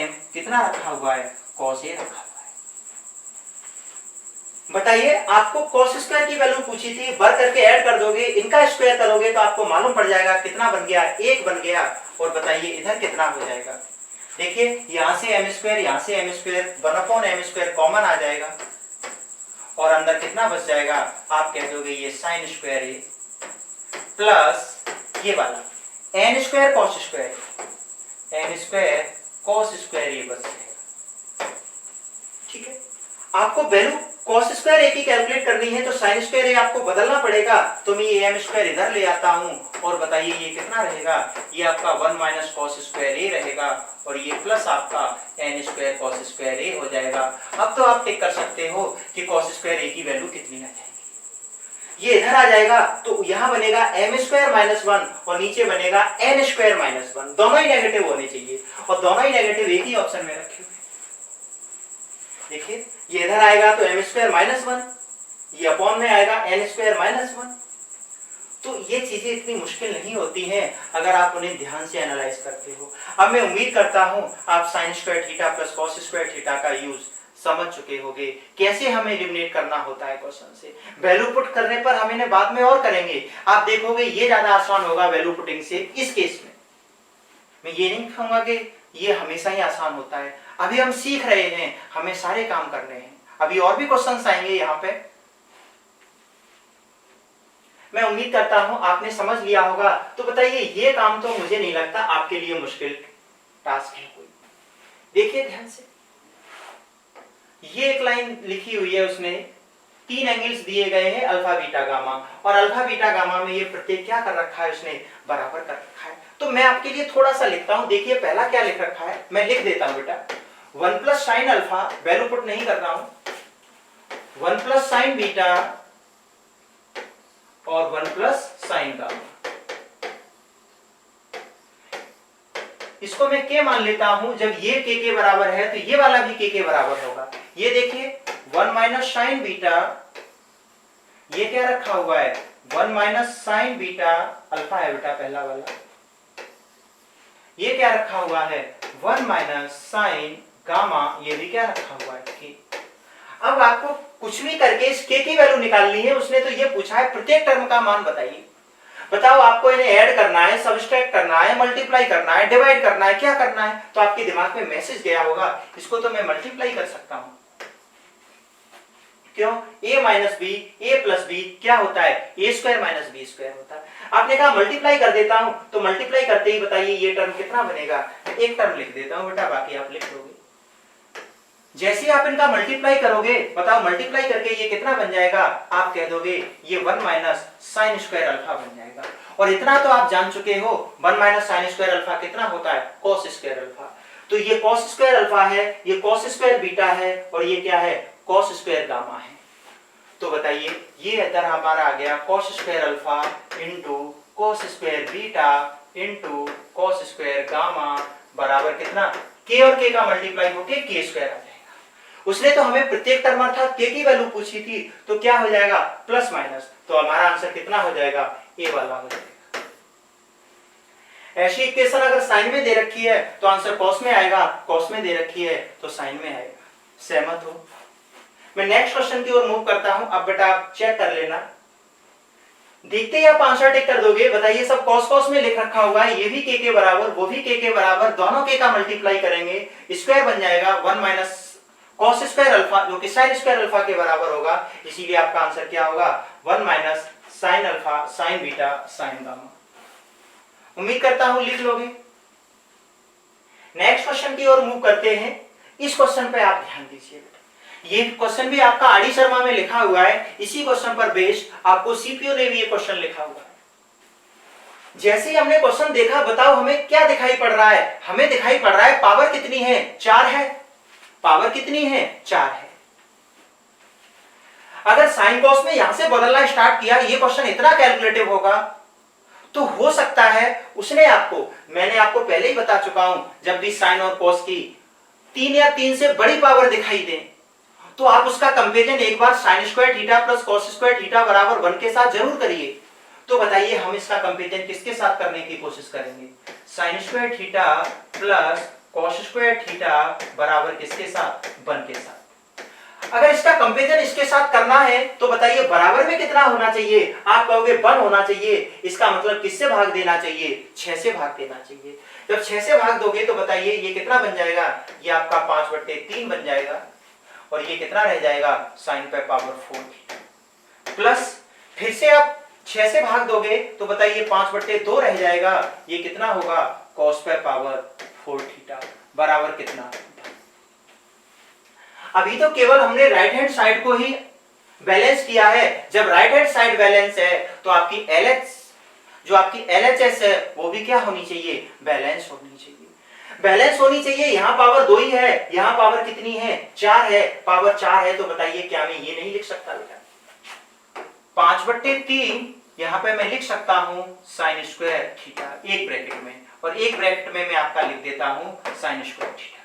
m कितना रखा हुआ है, cos a रखा हुआ है। बताइए आपको cos स्क्वायर की वैल्यू पूछी थी, वर्क करके ऐड कर दोगे, इनका स्क्वायर करोगे तो आपको मालूम पड़ जाएगा कितना बन गया, 1 बन गया। और बताइए इधर कितना हो जाएगा। देखिए यहां से m स्क्वायर, यहां से m square, 1/m square common आ जाएगा और अंदर कितना बच जाएगा, आप कह दोगे ये sin स्क्वायर a प्लस ये वाला n square cos square, n square cos square ये बच जाएगा। ठीक है, आपको वैल्यू cos स्क्वायर a की कैलकुलेट करनी है तो sin स्क्वायर a आपको बदलना पड़ेगा। तो मैं ये m स्क्वायर इधर ले आता हूं और बताइए ये कितना रहेगा, ये आपका 1 माइनस cos स्क्वायर a रहेगा और ये प्लस आपका n square cos square a हो जाएगा। अब तो आप टिक कर सकते हो कि cos स्क्वायर a की वैल्यू कितनी आ जाएगी। ये इधर आ जाएगा तो यहां बनेगा m स्क्वायर माइनस 1 और नीचे बनेगा n स्क्वायर माइनस 1, दोनों ही नेगेटिव होने चाहिए और दोनों ही नेगेटिव एक ही ऑप्शन में रखे हुए। देखिए ये इधर आएगा तो एम स्क्वायर माइनस 1, ये अपॉन में आएगा एन स्क्वायर माइनस 1। तो ये चीजें इतनी मुश्किल नहीं होती हैं अगर आप उन्हें ध्यान से एनालाइज करते हो। अब मैं उम्मीद करता हूं आप sign square theta plus cos square theta का यूज समझ चुके होंगे, कैसे हमें एलिमिनेट करना होता है क्वेश्चन से। वैल्यू पुट करने पर हम इन्हें बाद में और करेंगे, आप देखोगे ये ज्यादा आसान होगा वैल्यू पुटिंग से। इस केस में मैं ये नहीं कहूंगा कि ये हमेशा ही आसान होता है, अभी हम सीख रहे हैं, हमें सारे काम करने हैं, अभी और भी क्वेश्चंस आएंगे यहाँ पे। मैं उम्मीद करता हूं आपने समझ लिया होगा। तो बताइए ये काम तो मुझे नहीं लगता आपके लिए मुश्किल टास्क है कोई। देखिए ध्यान से, ये एक लाइन लिखी हुई है, उसने 3 एंगल्स दिए गए हैं अल्फा बीटा गामा, और अल्फा बीटा गामा में ये प्रत्येक क्या कर रखा है, उसने बराबर कर रखा है। तो मैं आपके लिए थोड़ा सा लिखता हूं, देखिए पहला क्या लिख रखा है, मैं लिख देता हूं बेटा, 1 plus sine alpha, value put नहीं कर रहा हूं, 1 प्लस साइन बीटा और 1 प्लस साइन गामा। इसको मैं के मान लेता हूं, जब ये के बराबर है तो ये वाला भी के बराबर होगा। ये देखिए 1 माइनस साइन बीटा, ये क्या रखा हुआ है, 1 माइनस साइन बीटा अल्फा है बेटा पहला वाला, ये क्या रखा हुआ है 1 माइनस साइन गामा, ये भी क्या रखा हुआ है के। अब आपको कुछ भी करके इस के की वैल्यू निकालनी है, उसने तो ये पूछा है प्रत्येक टर्म का मान बताइए। बताओ आपको इन्हें ऐड करना है, सबट्रैक्ट करना है, मल्टीप्लाई करना है, डिवाइड करना है, क्या करना है। तो आपके दिमाग में मैसेज गया होगा, इसको तो मैं मल्टीप्लाई कर सकता हूं। क्यों, a minus b, a plus b क्या होता है, a square minus b square होता है। आपने कहा मल्टीप्लाई कर देता हूं, तो मल्टीप्लाई करते ही बताइए ये टर्म कितना बनेगा। एक टर्म लिख देता हूं बेटा, बाकी आप लिख दोगे। जैसे ही आप इनका मल्टीप्लाई करोगे, बताओ मल्टीप्लाई करके ये कितना बन जाएगा, आप कह दोगे ये 1 माइनस साइन स्क्वायर अल्फा बन जाएगा। और इतना तो आप जान चुके हो 1 माइनस साइन स्क्वायर अल्फा कितना होता है, कॉस स्क्वायर अल्फा। तो ये कॉस स्क्वायर अल्फा है, ये कॉस स्क्वायर बीटा है, और ये क्या है, कॉस स्क्वायर गामा है। तो बताइए ये इधर हमारा आ गया cos square alpha into cos square beta into cos square gamma बराबर कितना, के और के का मल्टीप्लाई होके के स्क्वायर आ जाएगा। उसने तो हमें प्रत्येक टर्म अर्थात के की वैल्यू पूछी थी, तो क्या हो जाएगा प्लस माइनस, तो हमारा आंसर कितना हो जाएगा, ए वाला हो जाएगा। ऐसी इक्वेशन अगर साइन में दे रखी है तो आंसर कॉस में आएगा, कॉस में दे रखी है तो साइन में आएगा। सहमत हो। मैं नेक्स्ट क्वेश्चन की ओर मूव करता हूं। अब बेटा आप चेक कर लेना, देखते ही आप आंसर टिक कर दोगे। बताइए सब कॉस कॉस में लिख रखा हुआ है, ये भी के बराबर, वो भी के बराबर, दोनों के का मल्टीप्लाई करेंगे, स्क्वायर बन जाएगा 1 माइनस कॉस स्क्वायर अल्फा जो कि साइन स्क्वायर अल्फा के बराबर होगा। इसीलिए आपका आंसर क्या होगा, 1 minus sine alpha sign beta sine gamma. उम्मीद करता हूं लिख लोगे। नेक्स्ट क्वेश्चन की ओर मूव करते हैं। इस क्वेश्चन पे आप ध्यान दीजिए, ये क्वेश्चन भी आपका आर डी शर्मा में लिखा हुआ है। इसी क्वेश्चन पर बेस्ड आपको सीपीयू ने भी ये क्वेश्चन लिखा हुआ है। जैसे ही हमने क्वेश्चन देखा, बताओ हमें क्या दिखाई पड़ रहा है, हमें दिखाई पड़ रहा है पावर कितनी है, 4 है। पावर कितनी है, 4 है। अगर साइन कॉस में यहां से बदलना स्टार्ट किया, ये क्वेश्चन इतना कैलकुलेटिव होगा, तो हो सकता है उसने आपको, मैंने आपको पहले ही बता चुका हूं, जब भी साइन और कॉस की 3 या 3 से बड़ी पावर दिखाई दे, तो आप उसका कंपेरिजन एक बार sine square theta plus cos square theta बराबर 1 के साथ जरूर करिए। तो बताइए हम इसका कंपेरिजन किसके साथ करने की कोशिश करेंगे, sign square theta plus cos square theta बराबर किसके साथ, 1 के साथ। अगर इसका कंपेरिजन इसके साथ करना है तो बताइए बराबर में कितना होना चाहिए, आप कहोगे 1 होना चाहिए। इसका मतलब किससे भाग देना चाहिए, 6 से भाग देना चाहिए। जब 6 से भाग दोगे तो बताइए ये कितना बन जाएगा, ये आपका 5/3 बन जाएगा, और ये कितना रह जाएगा, साइन पे पावर 4 प्लस फिर से आप 6 से भाग दोगे तो बताइए 5/2 रह जाएगा, ये कितना होगा, कॉस पे पावर 4 थीटा बराबर कितना। अभी तो केवल हमने राइट हैंड साइड को ही बैलेंस किया है। जब राइट हैंड साइड बैलेंस है तो आपकी LH जो आपकी LHS है वो भी क्या होनी चाहिए, बैलेंस होनी चाहिए। बैलेंस होनी चाहिए। यहाँ पावर 2 ही है, यहाँ पावर कितनी है, 4 है। पावर 4 है तो बताइए क्या मैं ये नहीं लिख सकता बेटा, 5/3 यहाँ पे मैं लिख सकता हूँ साइन स्क्वायर थीटा एक ब्रैकेट में, और एक ब्रैकेट में मैं आपका लिख देता हूँ साइन स्क्वायर थीटा।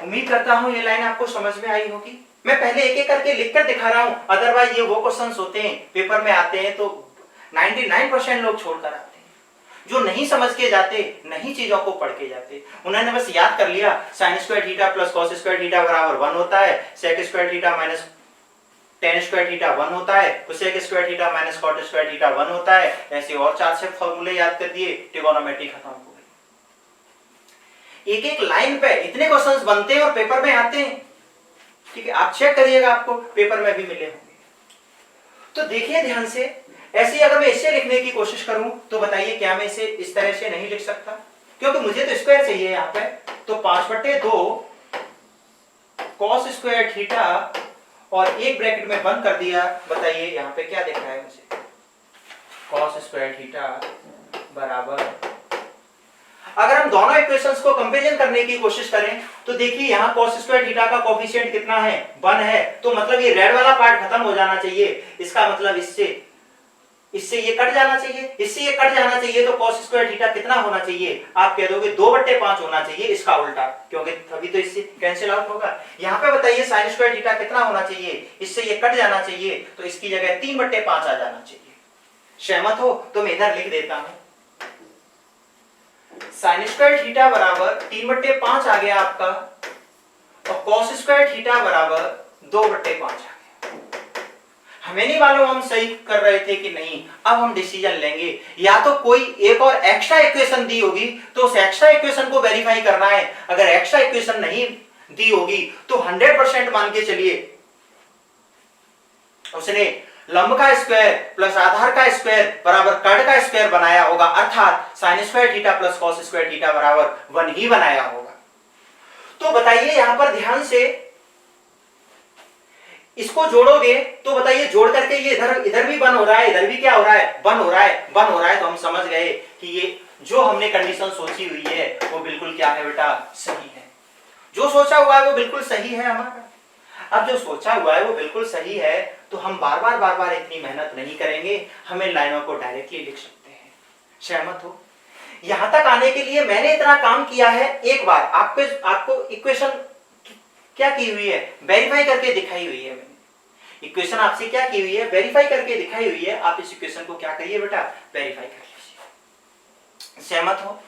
उम्मीद करता हूं ये लाइन आपको समझ में आई होगी। मैं पहले एक एक करके लिखकर दिखा रहा हूं, अदरवाइज ये वो क्वेश्चंस होते हैं पेपर में आते हैं तो 99% लोग छोड़कर आते हैं। जो नहीं समझ के जाते, नहीं चीजों को पढ़ के जाते, उन्होंने बस याद कर लिया sin square theta plus cos square theta बराबर 1 होता है, sec square theta minus tan square theta 1 होता है, cosec square theta minus cot square theta 1 होता है। ऐसे और 4-6 फॉर्मूले याद कर दिए, ट्रिगोनोमेट्री खत्म हो गई। एक एक लाइन पे इतने क्वेश्चंस बनते हैं और पेपर में आते हैं। ठीक है, आप चेक करिएगा, आपको पेपर में भी मिले होंगे। तो देखिए ध्यान से, ऐसे अगर मैं इसे लिखने की कोशिश करूं तो बताइए क्या मैं इसे इस तरह से नहीं लिख सकता, क्योंकि मुझे तो स्क्वायर चाहिए यहाँ पे। तो 5/2 cos स्क्वायर थीटा और एक ब्रैकेट में बंद कर दिया। बताइए यहाँ पे क्या दिख रहा है मुझे, cos स्क्वायर थीटा बराबर, अगर हम दोनों इक्वेशंस को कंपैरिजन करने की कोशिश करें तो देखिए यहाँ cos स्क्वायर थीटा का कोफिशिएंट कितना है, 1 है। तो मतलब ये रेड वाला पार्ट खत्म हो जाना चाहिए। इसका मतलब इससे ये कट जाना चाहिए, इससे ये कट जाना चाहिए। तो cos स्क्वायर थीटा कितना होना चाहिए, आप कह दोगे 2/5 होना चाहिए, इसका उल्टा, क्योंकि अभी तो इससे कैंसिल आउट होगा। यहाँ पे बताइए sin स्क्वायर थीटा कितना होना चाहिए, इससे ये कट जाना चाहिए, तो इसकी जगह 3/5 आ जाना चाहिए। सहमत हो? तो मैं इधर लिख देता हूं, sin स्क्वायर थीटा बराबर 3/5 आ गया आपका, और cos स्क्वायर थीटा बराबर 2/5 आ गया। हमें नहीं मालूम हम सही कर रहे थे कि नहीं। अब हम डिसीजन लेंगे, या तो कोई एक और एक्स्ट्रा इक्वेशन दी होगी तो उस एक्स्ट्रा इक्वेशन को वेरीफाई करना है। अगर एक्स्ट्रा इक्वेशन नहीं दी होगी तो 100% मान के चलिए उसने लंब का स्क्वायर प्लस आधार का स्क्वायर बराबर कर्ण का स्क्वायर बनाया होगा, अर्थात sin square theta plus cos square theta बराबर 1 ही बनाया होगा। तो बताइए यहां पर ध्यान से इसको जोड़ोगे तो बताइए, जोड़ करके ये इधर भी 1 हो रहा है, इधर भी क्या हो रहा है, 1 हो रहा है, 1 हो रहा है। तो हम समझ गए कि ये जो हमने कंडीशन सोची हुई है वो बिल्कुल क्या है बेटा, सही है। जो सोचा हुआ है वो बिल्कुल सही है हमारा। अब जो सोचा हुआ है वो बिल्कुल सही है तो हम बार बार इतनी मेहनत नहीं करेंगे, हम इन लाइनों को डायरेक्टली लिख सकते हैं। सहमत हो? यहां तक आने के लिए मैंने इतना काम किया है। एक बार आपको इक्वेशन क्या की हुई है, वेरीफाई करके दिखाई हुई है। मैंने इक्वेशन आपसे क्या की हुई है, वेरीफाई करके दिखाई हुई है। आप इस इक्वेशन को क्या करिए बेटा, वेरीफाई कर लीजिए। सहमत हो?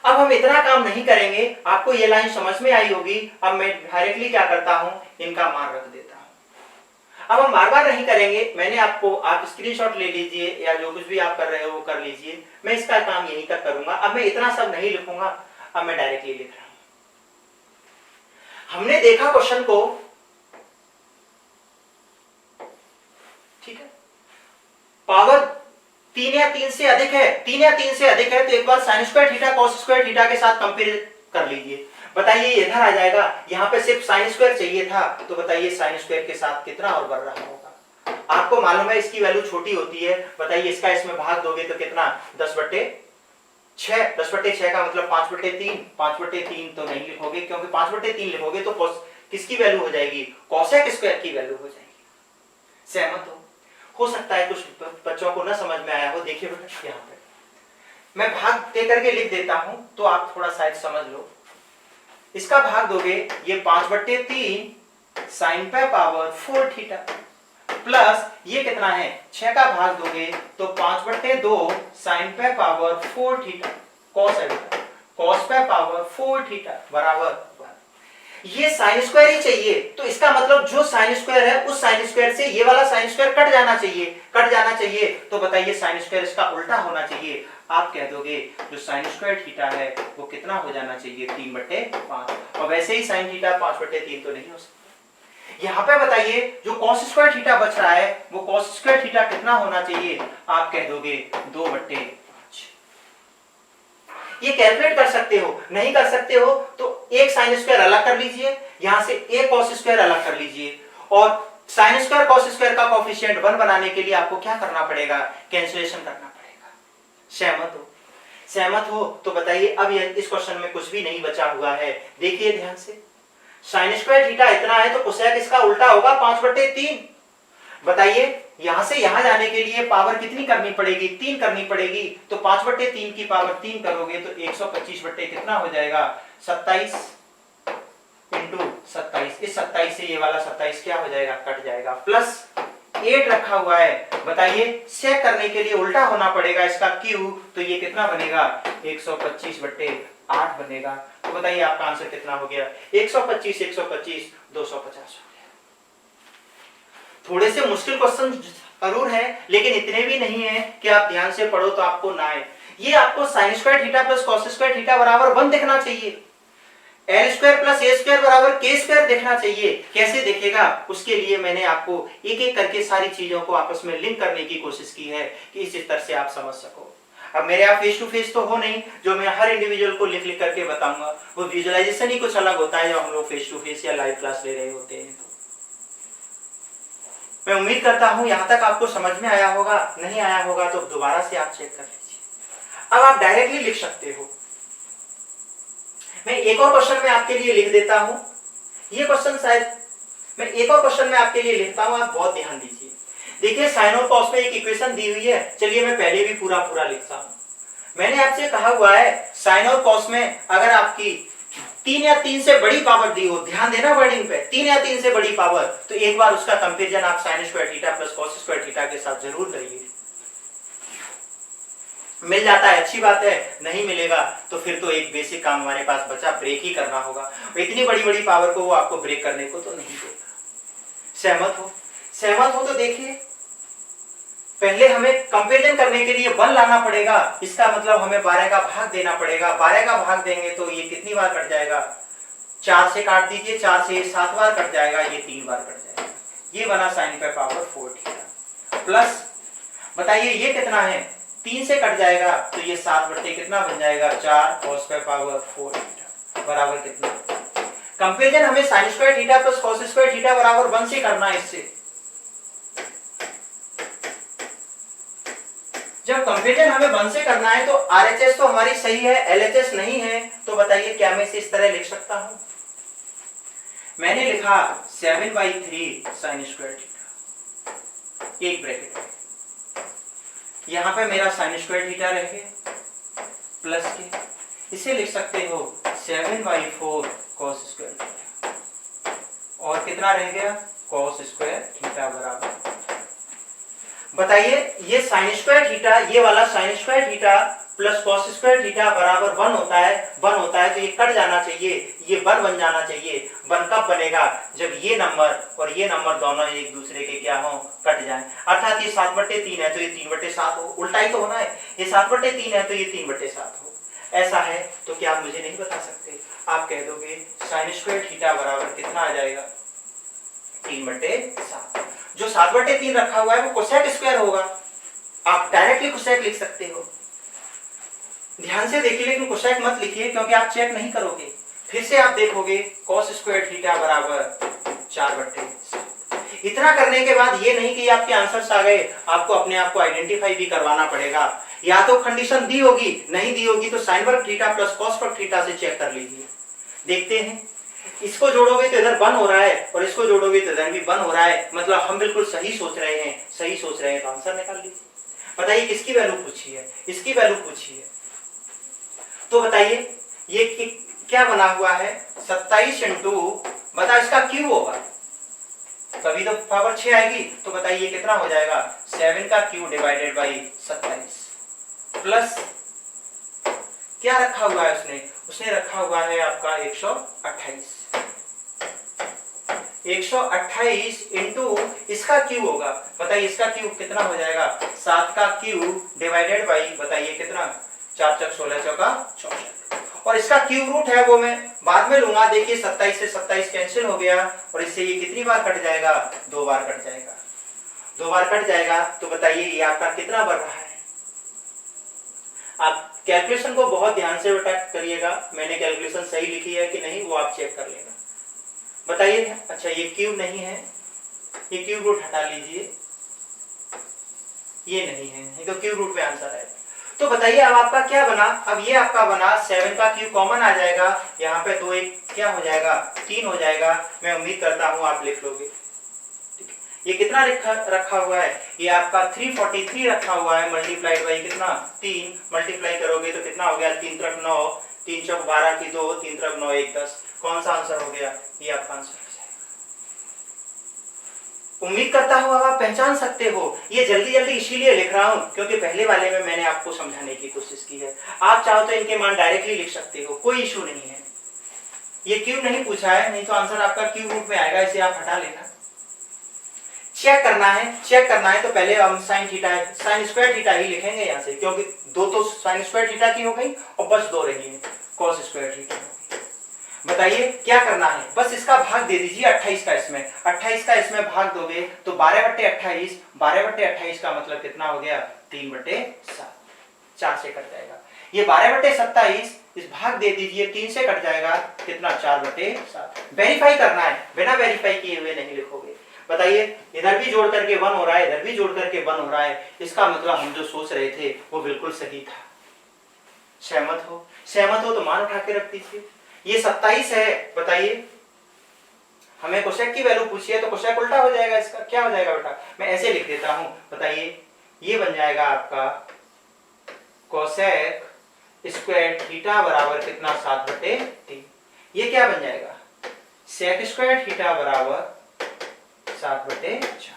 अब हम इतना काम नहीं करेंगे, आपको ये लाइन समझ में आई होगी। अब मैं डायरेक्टली क्या करता हूं, इनका मान रख देता हूं। अब हम बार नहीं करेंगे, मैंने आपको, आप स्क्रीनशॉट ले लीजिए या जो कुछ भी आप कर रहे हो वो कर लीजिए। मैं इसका काम यहीं तक करूंगा। अब मैं इतना सब नहीं लिखूंगा, अब मैं डायरेक्टली लिख रहा हूं। हमने देखा क्वेश्चन को, ठीक है, पावर 3 या 3 से अधिक है, 3 या 3 से अधिक है तो एक बार sin square theta cos square theta के साथ कंपेयर कर लीजिए। बताइए इधर आ जाएगा, यहाँ पे सिर्फ sin स्क्वायर चाहिए था, तो बताइए sin स्क्वायर के साथ कितना और बढ़ रहा होगा। आपको मालूम है इसकी वैल्यू छोटी होती है। बताइए इसका इसमें भाग दोगे तो कितना, 10/6। 10/6 का मतलब 5/3। 5/3 तो नहीं लिखोगे, क्योंकि 5/3 लिखोगे तो किसकी वैल्यू हो जाएगी, कोसेक स्क्वायर की वैल्यू हो जाएगी। सहमत हो सकता है कुछ बच्चों को ना समझ में आया हो। देखिए बेटा यहाँ पे मैं भाग दे करके लिख देता हूं तो आप थोड़ा शायद समझ लो। इसका भाग दोगे, ये 5/3 sin पे पावर 4 थीटा प्लस ये कितना है, 6 का भाग दोगे तो 5/2 sin पे पावर 4 थीटा cos है, cos पे पावर 4 थीटा बराबर 1। ये sin स्क्वायर ही चाहिए, तो इसका मतलब जो sin स्क्वायर है उस sin स्क्वायर से ये वाला sin स्क्वायर कट जाना चाहिए। तो बताइए sin स्क्वायर इसका उल्टा होना चाहिए। आप कह दोगे जो sin स्क्वायर थीटा है वो कितना हो जाना चाहिए, 3/5। और वैसे ही sin थीटा 5/3 तो नहीं हो सकता। यहाँ पे बताइए जो cos स्क्वायर थीटा बच रहा है वो cos स्क्वायर थीटा कितना होना चाहिए, आप कह दोगे 2/5। ये कैलकुलेट कर सकते हो, नहीं कर सकते हो तो एक sin स्क्वायर अलग कर लीजिए, यहां से एक cos स्क्वायर अलग कर लीजिए, और sin स्क्वायर cos स्क्वायर का कोएफिशिएंट 1 बनाने के लिए आपको क्या करना पड़ेगा, कैंसिलेशन करना पड़ेगा। सहमत हो? तो बताइए अब इस क्वेश्चन में कुछ भी नहीं बचा हुआ है। देखिए ध्यान से, sin स्क्वायर थीटा इतना है तो कोसेक इसका उल्टा होगा 5/3। बताइए यहां से यहां जाने के लिए पावर कितनी करनी पड़ेगी, 3 करनी पड़ेगी। तो 5/3 की पावर 3 करोगे तो 125 कितना हो जाएगा, 27। ये वाला 27 क्या हो जाएगा, कट जाएगा। प्लस 8 रखा हुआ है, बताइए चेक करने के लिए उल्टा होना पड़ेगा इसका क्यू, तो ये कितना बनेगा 125/8 बनेगा। तो बताइए आपका आंसर कितना हो गया, 125 125 250 हो गया। थोड़े से मुश्किल क्वेश्चन जरूर है, लेकिन इतने भी नहीं है कि आप ध्यान से पढ़ो तो आपको ना आए। ये आपको sin square theta plus cos square theta बराबर 1 देखना चाहिए, एल स्क्वायर प्लस ए स्क्वायर बराबर के स्क्वायर देखना चाहिए। कैसे देखेगा, उसके लिए मैंने आपको एक एक करके सारी चीजों को आपस में लिंक करने की कोशिश की है कि इस स्तर से आप समझ सको। अब मेरे आप फेस टू फेस तो हो नहीं, जो मैं हर इंडिविजुअल को लिख लिख करके बताऊंगा, वो विजुअलाइजेशन ही कुछ अलग होता है जब हम लोग फेस टू फेस या लाइव क्लास ले रहे होते हैं। मैं उम्मीद करता हूं यहां तक आपको समझ में आया होगा, नहीं आया होगा तो दोबारा से आप चेक कर लीजिए। अब आप डायरेक्टली लिख सकते हो। मैं एक और क्वेश्चन में आपके लिए लिख देता हूं, ये क्वेश्चन शायद मैं एक और क्वेश्चन में आपके लिए लिखता हूं, आप बहुत ध्यान दीजिए। देखिए साइन और कॉस में एक इक्वेशन दी हुई है, चलिए मैं पहले भी पूरा पूरा लिखता हूं। मैंने आपसे कहा हुआ है साइन और कॉस में अगर आपकी 3 या 3 से बड़ी पावर दी हो, ध्यान देना वर्डिंग पे, 3 या 3 से बड़ी पावर, तो एक बार उसका कंपेरिजन आप sign square theta plus cos square theta के साथ जरूर करिए। मिल जाता है अच्छी बात है, नहीं मिलेगा तो फिर तो एक बेसिक काम हमारे पास बचा, ब्रेक ही करना होगा। इतनी बड़ी बड़ी पावर को वो आपको ब्रेक करने को तो नहीं देगा। सहमत हो? सहमत हो तो देखिए, पहले हमें कंपैरिजन करने के लिए 1 लाना पड़ेगा, इसका मतलब हमें 12 का भाग देना पड़ेगा। 12 का भाग देंगे तो ये कितनी बार कट जाएगा, 4 से काट दीजिए, 4 से 7 बार कट जाएगा, ये 3 बार कट जाएगा। ये बना साइन पे पावर 4 थीटा। प्लस बताइए ये कितना है, 3 से कट जाएगा तो ये 7 बटे कितना बन जाएगा 4 cos पे पावर 4 थीटा बराबर कितना। कंपेरिजन हमें sin square theta plus cos square theta बराबर 1 से करना है। इससे जब कंपेरिजन हमें 1 से करना है तो RHS तो हमारी सही है, LHS नहीं है, तो बताइए क्या मैं इसे इस तरह लिख सकता हूं। मैंने लिखा 7/3 sin स्क्वायर थीटा, एक ब्रैकेट है, यहां पे मेरा sin स्क्वायर थीटा रह गया प्लस के, इसे लिख सकते हो 7/4 cos स्क्वायर थीटा, और कितना रह गया cos स्क्वायर थीटा बराबर। बताइए ये sin स्क्वायर थीटा, ये वाला sin square theta plus cos square theta बराबर 1 होता है, 1 होता है तो ये कट जाना चाहिए, ये 1 बन जाना चाहिए। 1 कब बनेगा, जब ये नंबर और ये नंबर दोनों एक दूसरे के क्या हो, कट जाएं। अर्थात ये 7/3 है तो ये 3/7 हो, उल्टा ही तो होना है, ये 7/3 है तो ये 3/7 हो। ऐसा है तो क्या आप मुझे नहीं बता सकते, आप कह दोगे sin स्क्वायर थीटा बराबर कितना आ जाएगा 3/7। जो 7/3 रखा हुआ है वो कोसेक स्क्वायर होगा, आप डायरेक्टली कोसेक लिख सकते हो। ध्यान से देखिए, लेकिन कोसेक मत लिखिए क्योंकि आप चेक नहीं करोगे, फिर से आप देखोगे cos स्क्वायर थीटा बराबर 4/7। इतना करने के बाद ये नहीं कि आपके आंसर्स आ गए, आपको अपने आप को आइडेंटिफाई भी करवाना पड़ेगा। या तो कंडीशन दी होगी, नहीं दी होगी तो sin वर्ग थीटा प्लस cos वर्ग थीटा से चेक कर लीजिए। देखते हैं, इसको जोड़ोगे तो इधर 1 हो रहा है और इसको जोड़ोगे तो इधर भी 1 हो रहा है, मतलब हम बिल्कुल सही सोच रहे हैं, सही सोच रहे हैं तो आंसर निकाल लीजिए। बताइए किसकी वैल्यू पूछी है, इसकी वैल्यू पूछी है, तो बताइए ये क्या बना हुआ है 27 इंटू, बता इसका क्यूब होगा तभी तो पावर 6 आएगी, तो बताइए कितना हो जाएगा 7 का क्यूब डिवाइडेड बाई 27 प्लस क्या रखा हुआ है उसने, उसने रखा हुआ है आपका 128 इंटू इसका क्यूब होगा, बताइए इसका क्यूब कितना हो जाएगा 7 का क्यूब डिवाइडेड बाई, बताइए कितना 4 × 16 = 64, और इसका क्यूब रूट है वो मैं बाद में लूंगा। देखिए 27 से 27 कैंसिल हो गया और इससे ये कितनी बार कट जाएगा, 2 बार कट जाएगा, 2 बार कट जाएगा। तो बताइए ये आपका कितना बढ़ रहा है। आप कैलकुलेशन को बहुत ध्यान से बेटा करिएगा, मैंने कैलकुलेशन सही लिखी है कि नहीं वो आप चेक कर लेना। बताइए, अच्छा ये क्यूब नहीं है, ये क्यूब रूट हटा लीजिए, ये नहीं है, ये तो क्यूब रूट पे आंसर है। तो बताइए अब आपका क्या बना, अब ये आपका बना 7 का क्यूब कॉमन आ जाएगा, यहाँ पे 2 1 क्या हो जाएगा 3 हो जाएगा। मैं उम्मीद करता हूँ आप लिख लोगे। ये कितना रखा हुआ है, ये आपका 343 रखा हुआ है, मल्टीप्लाइड बाई कितना 3, मल्टीप्लाई करोगे तो कितना हो गया 3 × 9, 3 × 12 की 2, 3 × 9 1 10। कौन सा आंसर हो गया, ये आपका आंसर हो जाएगा। उम्मीद करता हूं अब आप पहचान सकते हो। ये जल्दी जल्दी इसीलिए लिख रहा हूं क्योंकि पहले वाले में मैंने आपको समझाने की कोशिश की है। आप चाहो तो इनके मान डायरेक्टली लिख सकते हो, कोई इशू नहीं है। ये क्यों नहीं पूछा है, नहीं तो आंसर आपका क्यू रूप में आएगा, इसे आप हटा लेना। चेक करना है तो पहले हम साइन स्क्वायर थीटा ही लिखेंगे यहाँ से, क्योंकि दो तो साइन स्क्वायर थीटा की हो गई और बस दो रही है कॉस स्क्वायर थीटा। बताइए क्या करना है, बस इसका भाग दे दीजिए 28 का इसमें, 28 का इसमें भाग दोगे तो 12/28, 12/28 का मतलब कितना हो गया 3/7, 4 से कट जाएगा। ये 12/27 इस भाग दे दीजिए 3 से कट जाएगा, कितना 4/7। वेरीफाई करना है, बिना वेरीफाई किए हुए नहीं लिखोगे। बताइए इधर भी जोड़ करके 1 हो रहा है, इधर भी जोड़ करके 1 हो रहा है, इसका मतलब हम जो सोच रहे थे वो बिल्कुल सही था। सहमत हो तो मान उठा के रख दीजिए। ये 27 है। बताइए हमें कोशेक की वैल्यू पूछी है तो कोशेक उल्टा हो जाएगा, इसका क्या हो जाएगा बेटा, मैं ऐसे लिख देता हूं। बताइए ये बन जाएगा आपका कोशेक स्क्वायर थीटा बराबर कितना 7/3। ये क्या बन जाएगा सेक स्क्वायर थीटा बराबर 7/4।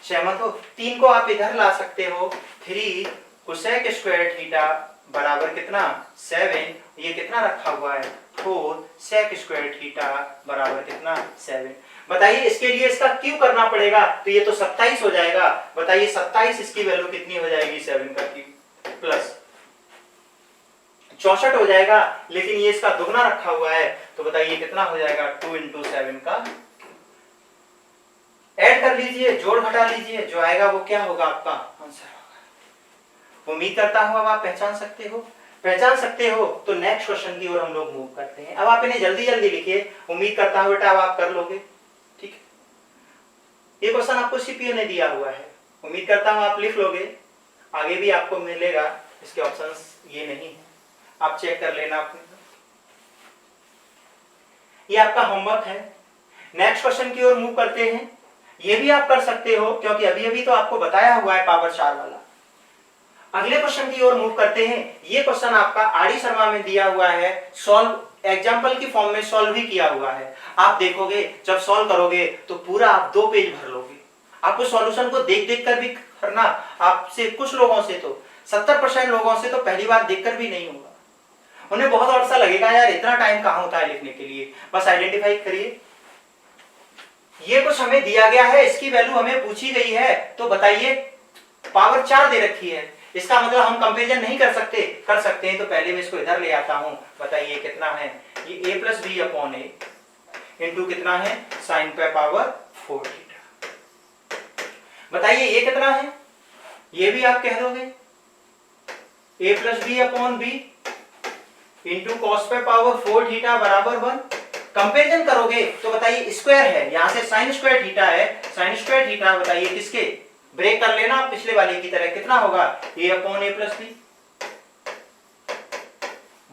सहमत हो? 3 को आप इधर ला सकते हो, 3 कोसेक स्क्वायर थीटा बराबर कितना 7, ये कितना रखा हुआ है 4 सेक स्क्वायर थीटा बराबर कितना 7। बताइए इसके लिए इसका क्यू करना पड़ेगा तो ये तो 27 हो जाएगा। बताइए 27 इसकी वैल्यू कितनी हो जाएगी 7 का क्यू प्लस 64 हो जाएगा, लेकिन ये इसका दुगना रखा हुआ है तो बताइए कितना हो जाएगा 2 × 7 का। ऐड कर लीजिए, जोड़ घटा लीजिए, जो आएगा वो क्या होगा आपका आंसर होगा। उम्मीद करता हूं अब आप पहचान सकते हो तो नेक्स्ट क्वेश्चन की ओर हम लोग मूव करते हैं। अब आप इन्हें जल्दी जल्दी लिखिए, उम्मीद करता हूं बेटा अब आप कर लोगे। ठीक है, ये क्वेश्चन आपको सीपीओ ने दिया हुआ है, उम्मीद करता हूं आप लिख लोगे। आगे भी आपको मिलेगा, इसके ऑप्शंस ये नहीं है, आप चेक कर लेना अपने। ये आपका होमवर्क है। नेक्स्ट क्वेश्चन की ओर मूव करते हैं। ये भी आप कर सकते हो क्योंकि अभी अभी तो आपको बताया हुआ है पावर 4 वाला। अगले क्वेश्चन की ओर मूव करते हैं। ये क्वेश्चन आपका आरडी शर्मा में दिया हुआ है, सॉल्व एग्जांपल की फॉर्म में सॉल्व भी किया हुआ है। आप देखोगे जब सॉल्व करोगे तो पूरा आप 2 पेज भर लोगे। आपको सॉल्यूशन को देख देख कर भी करना, आपसे कुछ लोगों से तो 70% लोगों से तो पहली बार देखकर भी नहीं होगा, उन्हें बहुत और सा लगेगा यार इतना टाइम कहां होता है लिखने के लिए। बस आइडेंटिफाई करिए, ये कुछ हमें दिया गया है, इसकी वैल्यू हमें पूछी गई है, तो बताइए पावर 4 दे रखी है, इसका मतलब हम कंपैरिजन नहीं कर सकते हैं तो पहले मैं इसको इधर ले आता हूं। बताइए कितना है ये a + b/a इंटू कितना है sin पे पावर 4 थीटा। बताइए ये कितना है, ये भी आप कह दोगे a + b/b इंटू cos पे पावर 4 थीटा बराबर 1। कंपैरिजन करोगे तो बताइए स्क्वायर है, यहां से sin स्क्वायर थीटा है, sin स्क्वायर थीटा बताइए किसके, ब्रेक कर लेना पिछले वाले की तरह, कितना होगा a/a + b।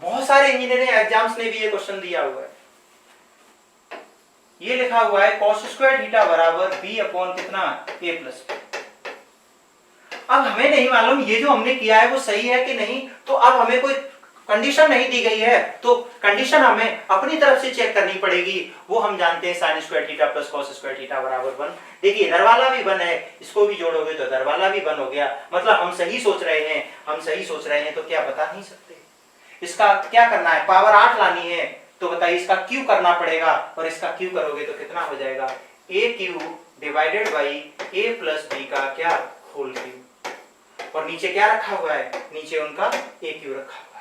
बहुत सारे इंजीनियरिंग एग्जाम्स ने भी ये क्वेश्चन दिया हुआ है, ये लिखा हुआ है cos स्क्वायर थीटा बराबर b/ कितना a + b। अब हमें नहीं मालूम ये जो हमने किया है वो सही है कि नहीं, तो अब हमें कोई कंडीशन नहीं दी गई है तो कंडीशन हमें अपनी तरफ से चेक करनी पड़ेगी। वो हम जानते हैं sin square theta + cos square theta बराबर 1। देखिए इधर वाला भी 1 है, इसको भी जोड़ोगे तो इधर वाला भी 1 हो गया, मतलब हम सही सोच रहे हैं तो क्या बता नहीं सकते। इसका क्या करना है, पावर 8 लानी है तो बताइए इसका क्यू करना पड़ेगा, और इसका क्यू करोगे तो कितना हो जाएगा a³ divided by a + b का क्या होल क्यू, और नीचे क्या रखा हुआ है, नीचे उनका a³ रखा हुआ है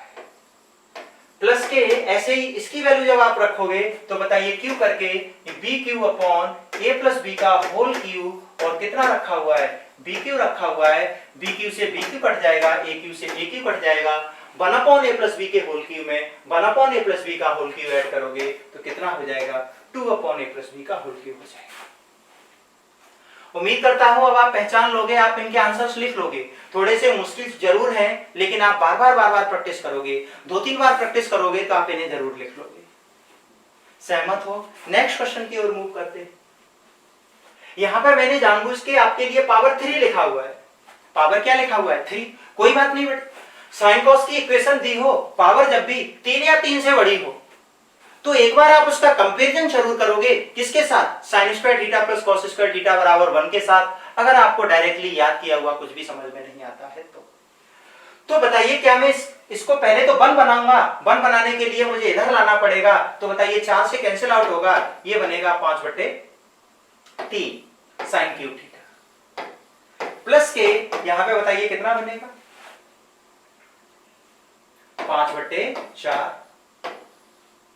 प्लस के। ऐसे ही इसकी वैल्यू जब आप रखोगे तो बताइए क्यू करके bq/a + b का होल क्यू, और कितना रखा हुआ है bq रखा हुआ है, bq से bq कट जाएगा, aq से aq कट जाएगा, 1/a + b के होल क्यू में 1/a + b का होल क्यू ऐड करोगे तो कितना हो जाएगा 2/a + b का होल क्यू हो जाएगा। उम्मीद करता हूं अब आप पहचान लोगे, आप इनके आंसर्स लिख लोगे। थोड़े से मुश्किल जरूर हैं लेकिन आप बार बार प्रैक्टिस करोगे, 2-3 बार प्रैक्टिस करोगे तो आप इन्हें जरूर लिख लोगे। सहमत हो? नेक्स्ट क्वेश्चन की ओर मूव करते हैं। यहां पर मैंने जानबूझ के आपके लिए पावर 3 लिखा हुआ है। पावर क्या लिखा हुआ है 3, कोई बात नहीं बेटा, साइन कॉस की इक्वेशन दी हो, पावर जब भी 3 या 3 से बड़ी हो तो एक बार आप उसका कंपैरिजन जरूर करोगे, किसके साथ, sign square theta plus cos square theta बराबर 1 के साथ। अगर आपको डायरेक्टली याद किया हुआ कुछ भी समझ में नहीं आता है तो बताइए क्या मैं इसको पहले तो 1 बनाऊंगा, 1 बनाने के लिए मुझे इधर लाना पड़ेगा, तो बताइए 4 से कैंसिल आउट होगा, ये बनेगा 5/3 साइन क्यूब थीटा प्लस के यहां पे बताइए कितना बनेगा 5/4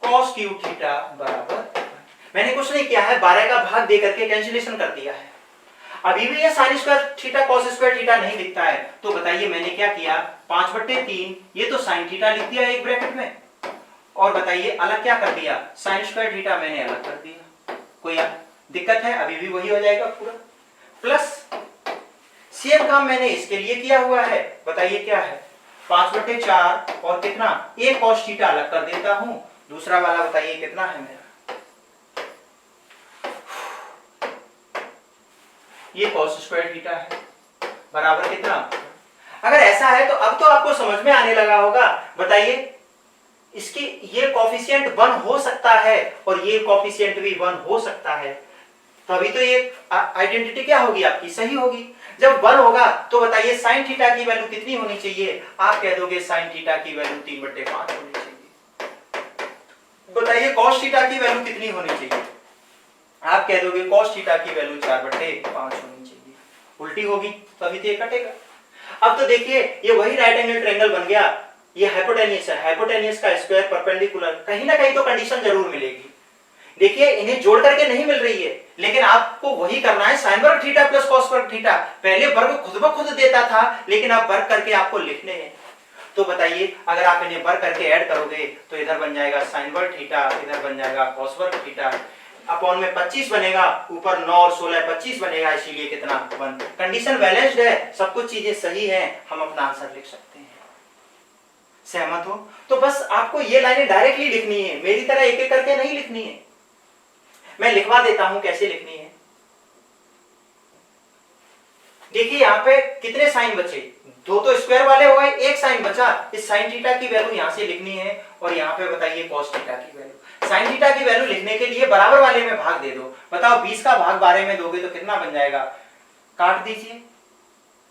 कॉस क्यूब थीटा बराबर, मैंने कुछ नहीं किया है, 12 का भाग दे करके कैंसिलेशन कर दिया है। अभी भी ये sign square theta cos square theta नहीं दिखता है, तो बताइए मैंने क्या किया, 5/3 ये तो साइन थीटा लिख दिया एक ब्रैकेट में, और बताइए अलग क्या कर दिया, साइन स्क्वायर थीटा मैंने अलग कर दिया। कोई दिक्कत है, अभी भी वही हो जाएगा पूरा, प्लस सेम काम मैंने इसके लिए किया हुआ है, बताइए क्या है 5/4 और कितना एक कॉस थीटा अलग कर देता हूं, दूसरा वाला बताइए कितना है मेरा, ये कॉस स्क्वायर थीटा है बराबर कितना। अगर ऐसा है तो अब तो आपको समझ में आने लगा होगा, बताइए इसकी ये कोफिशिएंट 1 हो सकता है और ये कोफिशिएंट भी 1 हो सकता है, तभी तो ये आइडेंटिटी क्या होगी आपकी, सही होगी। जब 1 होगा तो बताइए साइन थीटा की वैल्यू कितनी होनी चाहिए, आप कह दोगे साइन थीटा की वैल्यू 3/5 होनी चाहिए। बताइए कॉस थीटा की वैल्यू कितनी होनी चाहिए, आप कह दोगे कॉस थीटा की वैल्यू 4/5 होनी चाहिए, उल्टी होगी तभी तो ये कटेगा। अब तो देखिए ये वही राइट एंगल ट्रायंगल बन गया, ये हाइपोटेन्यूस है, हाइपोटेन्यूस का स्क्वायर परपेंडिकुलर, कहीं ना कहीं तो कंडीशन जरूर मिलेगी। देखिए इन्हें जोड़ करके नहीं मिल रही है, लेकिन आपको वही करना है, साइन वर्ग थीटा प्लस कॉस वर्ग थीटा, पहले वर्ग खुद ब खुद देता था, लेकिन अब वर्ग करके आपको लिखने हैं। तो बताइए अगर आप इन्हें वर्ग करके ऐड करोगे तो इधर बन जाएगा साइन वर्ग थीटा, इधर बन जाएगा कॉस वर्ग थीटा, अपॉन में 25 बनेगा, ऊपर 9 और 16 25 बनेगा, इसीलिए कितना 1। कंडीशन बैलेंस्ड है, सब कुछ चीजें सही हैं, हम अपना आंसर लिख सकते हैं। सहमत हो? तो बस आपको ये लाइनें डायरेक्टली लिखनी है, मेरी तरह एक एक करके नहीं लिखनी है। मैं लिखवा देता हूं कैसे लिखनी है। देखिए यहाँ पे कितने साइन बचे, 2 तो स्क्वायर वाले हो गए, एक साइन बचा, इस साइन थीटा की वैल्यू यहां से लिखनी है, और यहाँ पे बताइए कॉस थीटा की वैल्यू। साइन थीटा की वैल्यू लिखने के लिए बराबर वाले में भाग दे दो, बताओ 20 का भाग 12 में दोगे तो कितना बन जाएगा, काट दीजिए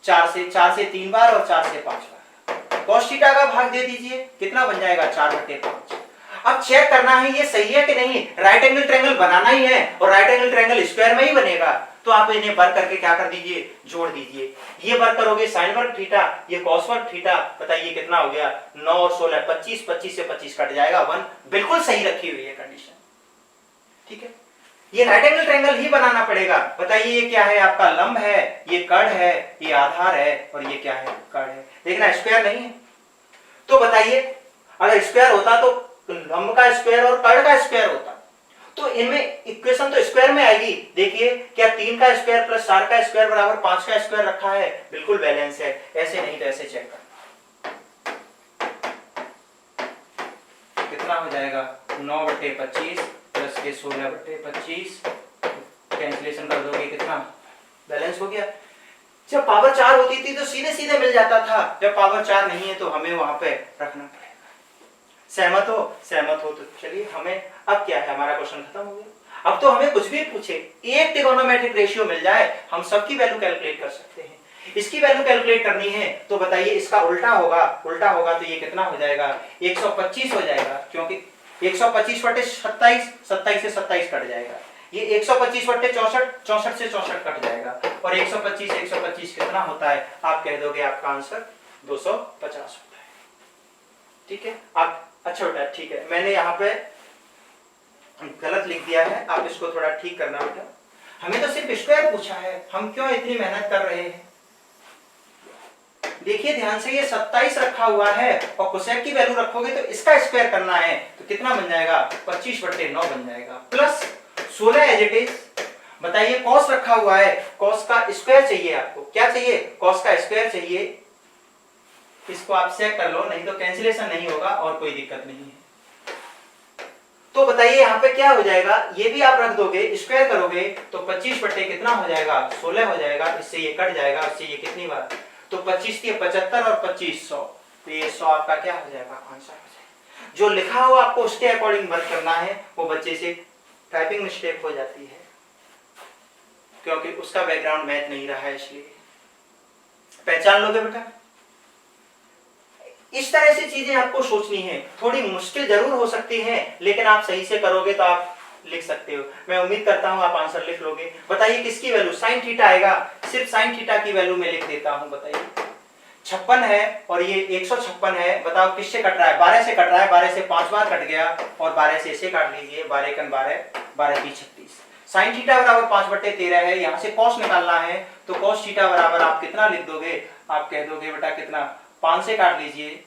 4 से 3 बार और 4 से 5 बार, कॉस थीटा का भाग दे दीजिए, कितना बन जाएगा 4/5। अब चेक करना है ये सही है कि नहीं, राइट एंगल ट्रायंगल बनाना ही है, और राइट एंगल ट्रायंगल स्क्वायर में ही बनेगा, तो आप इन्हें वर्ग करके क्या कर दीजिए, जोड़ दीजिए। ये वर्ग करोगे साइन वर्ग थीटा, ये कॉस वर्ग थीटा, बताइए कितना हो गया 9 और 16 25, 25 से 25 कट जाएगा 1, बिल्कुल सही रखी हुई है कंडीशन। ठीक है, ये राइट एंगल ट्रायंगल ही बनाना पड़ेगा। बताइए ये क्या है, आपका लंब है, ये कर्ण है, ये आधार है, और ये क्या है, कर्ण है। देखना स्क्वायर नहीं है, तो बताइए अगर स्क्वायर होता तो लंब का स्क्वायर और कर्ण का स्क्वायर होता, तो इनमें इक्वेशन तो स्क्वायर में आएगी। देखिए क्या 3 का स्क्वायर प्लस 4 का स्क्वायर बराबर 5 का स्क्वायर रखा है, बिल्कुल बैलेंस है, ऐसे नहीं तो ऐसे चेक कर, कितना हो जाएगा 9/25 प्लस के 16/25, कैंसिलेशन कर दोगे कितना बैलेंस हो गया। जब पावर 4 होती थी तो सीधे सीधे मिल जाता था, जब पावर 4 नहीं है तो हमें वहां पे रखना पड़ेगा। सहमत हो? सहमत हो तो चलिए, हमें अब क्या है, हमारा क्वेश्चन खत्म हो गया। अब तो हमें कुछ भी पूछे, एक ट्रिगोनोमेट्रिक रेशियो मिल जाए, हम सबकी वैल्यू कैलकुलेट कर सकते हैं। इसकी वैल्यू कैलकुलेट करनी है तो बताइए इसका उल्टा होगा, उल्टा होगा तो ये कितना हो जाएगा 125 हो जाएगा, क्योंकि 125/27, 27 से 27 कट जाएगा, ये 125/64, 64 से 64 कट जाएगा, और 125 कितना होता है, आप कह दोगे आपका आंसर 250 होता है। ठीक है, आप अच्छा बेटा, ठीक है, मैंने यहाँ पे गलत लिख दिया है, आप इसको थोड़ा ठीक करना बेटा। हमें तो सिर्फ स्क्वायर पूछा है, हम क्यों इतनी मेहनत कर रहे हैं। देखिए ध्यान से, ये 27 रखा हुआ है, और कोसेक की वैल्यू रखोगे तो इसका स्क्वायर करना है, तो कितना बन जाएगा 25/9 बन जाएगा, प्लस 16 एज इट इज। बताइए कॉस रखा हुआ है, कॉस का स्क्वायर चाहिए आपको, क्या चाहिए, कॉस का स्क्वायर चाहिए, इसको आप चेक कर लो, नहीं तो कैंसिलेशन नहीं होगा और कोई दिक्कत नहीं है। तो बताइए यहाँ पे क्या हो जाएगा, ये भी आप रख दोगे, स्क्वायर करोगे तो 25 कितना हो जाएगा 16 हो जाएगा, इससे ये कट जाएगा, इससे ये कितनी बार, तो 25 की 75 और 25 100, तो ये 100 आपका क्या हो जाएगा आंसर हो जाएगा। जो लिखा हो आपको उसके अकॉर्डिंग वर्क करना है, वो बच्चे से टाइपिंग मिस्टेक हो जाती है क्योंकि उसका बैकग्राउंड मैथ नहीं रहा है, इसलिए। पहचान लोगे बेटा? इस तरह से चीजें आपको सोचनी है, थोड़ी मुश्किल जरूर हो सकती है लेकिन आप सही से करोगे तो आप लिख सकते हो। मैं उम्मीद करता हूं आप आंसर लिख लोगे। बताइए किसकी वैल्यू? साइन थीटा आएगा, सिर्फ साइन थीटा की वैल्यू मैं लिख देता हूं। बताइए 56 है और ये 156 है। बताओ किससे कट रहा है? 12 से कट रहा है। 12 से 5 बार कट गया और 12 से इसे काट लीजिए। 12 कन 12, 12 3 36। साइन थीटा बराबर 5/13 है। यहां से कॉस निकालना है तो कॉस थीटा बराबर आप कितना लिख दोगे? आप कह दोगे बेटा कितना? 5 से काट लीजिए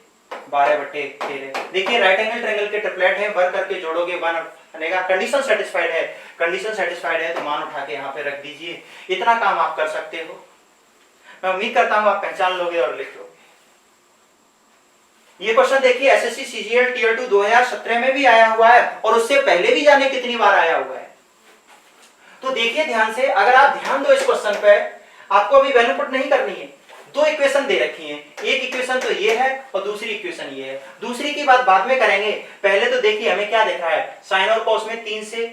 12/13। देखिए राइट एंगल ट्रायंगल के ट्रिपलेट है, वर्क करके जोड़ोगे 1 बनेगा। कंडीशन सेटिस्फाइड है, कंडीशन सेटिस्फाइड है तो मान उठा के यहाँ पे रख दीजिए। इतना काम आप कर सकते हो। मैं उम्मीद करता हूं आप पहचान लोगे और लिख लोगे। ये क्वेश्चन देखिए एसएससी सीजीएल टियर 2 2017 में भी आया हुआ है और उससे पहले भी जाने कितनी बार आया हुआ है। तो देखिए ध्यान से, अगर आप ध्यान दो इस क्वेश्चन पे, आपको अभी वैल्यू पुट नहीं करनी है। दो इक्वेशन दे रखी हैं, एक इक्वेशन तो ये है और दूसरी इक्वेशन ये है। दूसरी की बात बाद में करेंगे, पहले तो देखिए हमें क्या दिख रहा है। साइन और कॉस में 3 से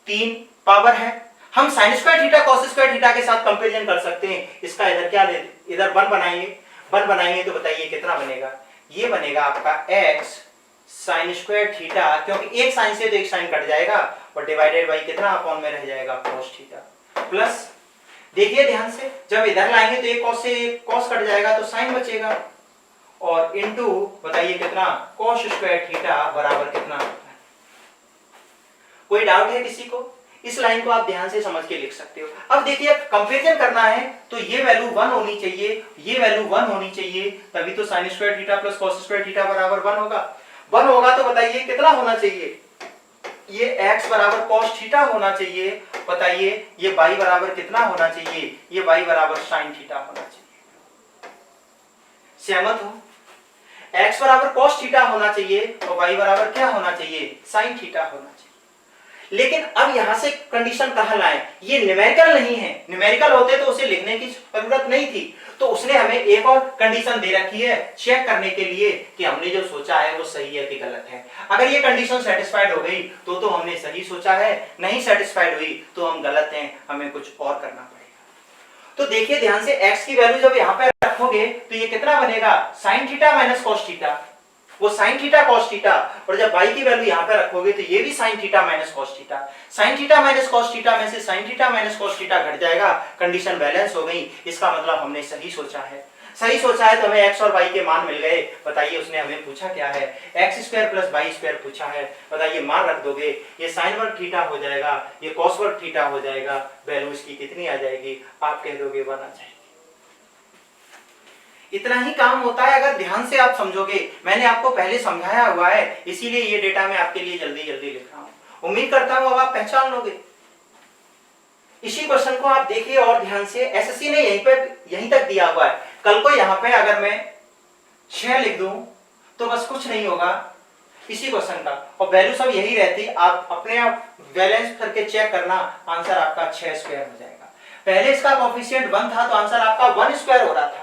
3 पावर है। हम sign square theta cos square theta के साथ कंपैरिजन कर सकते हैं। इसका इधर क्या ले, इधर 1 बनाएंगे। 1 बनाएंगे तो बताइए कितना बनेगा? ये बनेगा आपका x साइन स्क्वायर थीटा, क्योंकि एक साइन से तो एक साइन कट जाएगा और डिवाइडेड बाई कितना अपॉन में रह जाएगा? Cos theta. प्लस देखिए ध्यान से, जब इधर लाएंगे तो एक कॉस से एक कॉस कट जाएगा तो साइन बचेगा और इनटू बताइए कितना? कॉस स्क्वायर थीटा बराबर कितना होता है? कोई डाउट है किसी को? इस लाइन को आप ध्यान से समझ के लिख सकते हो। अब देखिए कंपैरिजन करना है तो ये वैल्यू 1 होनी चाहिए, ये वैल्यू 1 होनी चाहिए, तभी तो sign square theta plus cos square theta बराबर 1 होगा। 1 होगा तो बताइए कितना होना चाहिए? ये x बराबर cos थीटा होना चाहिए। बताइए ये y बराबर कितना होना चाहिए? ये y बराबर sin थीटा होना चाहिए। सहमत हो? x बराबर cos थीटा होना चाहिए और y बराबर क्या होना चाहिए? sin थीटा होना चाहिए। लेकिन अब यहां से कंडीशन कहां लाएं? ये न्यूमेरिकल नहीं है, न्यूमेरिकल होते तो उसे लिखने की जरूरत नहीं थी। तो उसने हमें एक और कंडीशन दे रखी है चेक करने के लिए कि हमने जो सोचा है वो सही है कि गलत है। अगर ये कंडीशन सेटिस्फाइड हो गई तो हमने सही सोचा है, नहीं सेटिस्फाइड हुई तो हम गलत हैं, हमें कुछ और करना पड़ेगा। तो देखिए ध्यान से, x की वैल्यू जब यहां पे रखोगे तो ये कितना बनेगा? sin theta minus cos theta. वो sin थीटा cos थीटा, और जब y की वैल्यू यहां पे रखोगे तो ये भी sin theta minus cos theta. sin theta minus cos theta में से sin theta minus cos theta घट जाएगा, कंडीशन बैलेंस हो गई। इसका मतलब हमने सही सोचा है। सही सोचा है तो हमें x और y के मान मिल गए। बताइए उसने हमें पूछा क्या है? x square plus y square पूछा है। बताइए मान रख दोगे, ये sin वर्ग थीटा हो जाएगा, ये cos वर्ग थीटा हो जाएगा। वैल्यू इसकी कितनी आ जाएगी? आप कह दोगे 1 आ जाएगी। इतना ही काम होता है अगर ध्यान से आप समझोगे। मैंने आपको पहले समझाया हुआ है, इसीलिए ये डेटा मैं आपके लिए जल्दी जल्दी लिख रहा हूं। उम्मीद करता हूं अब आप पहचान लोगे। इसी क्वेश्चन को आप देखिए और ध्यान से, एसएससी ने यहीं तक दिया हुआ है। कल को यहां पे अगर मैं 6 लिख दूं तो बस कुछ नहीं होगा इसी क्वेश्चन का, और वैल्यू सब यही रहती। आप अपने आप बैलेंस करके चेक करना, आंसर आपका 6 स्क्वायर हो जाएगा। पहले इसका कोएफिशिएंट 1 था तो आंसर आपका 1 स्क्वायर हो रहा था।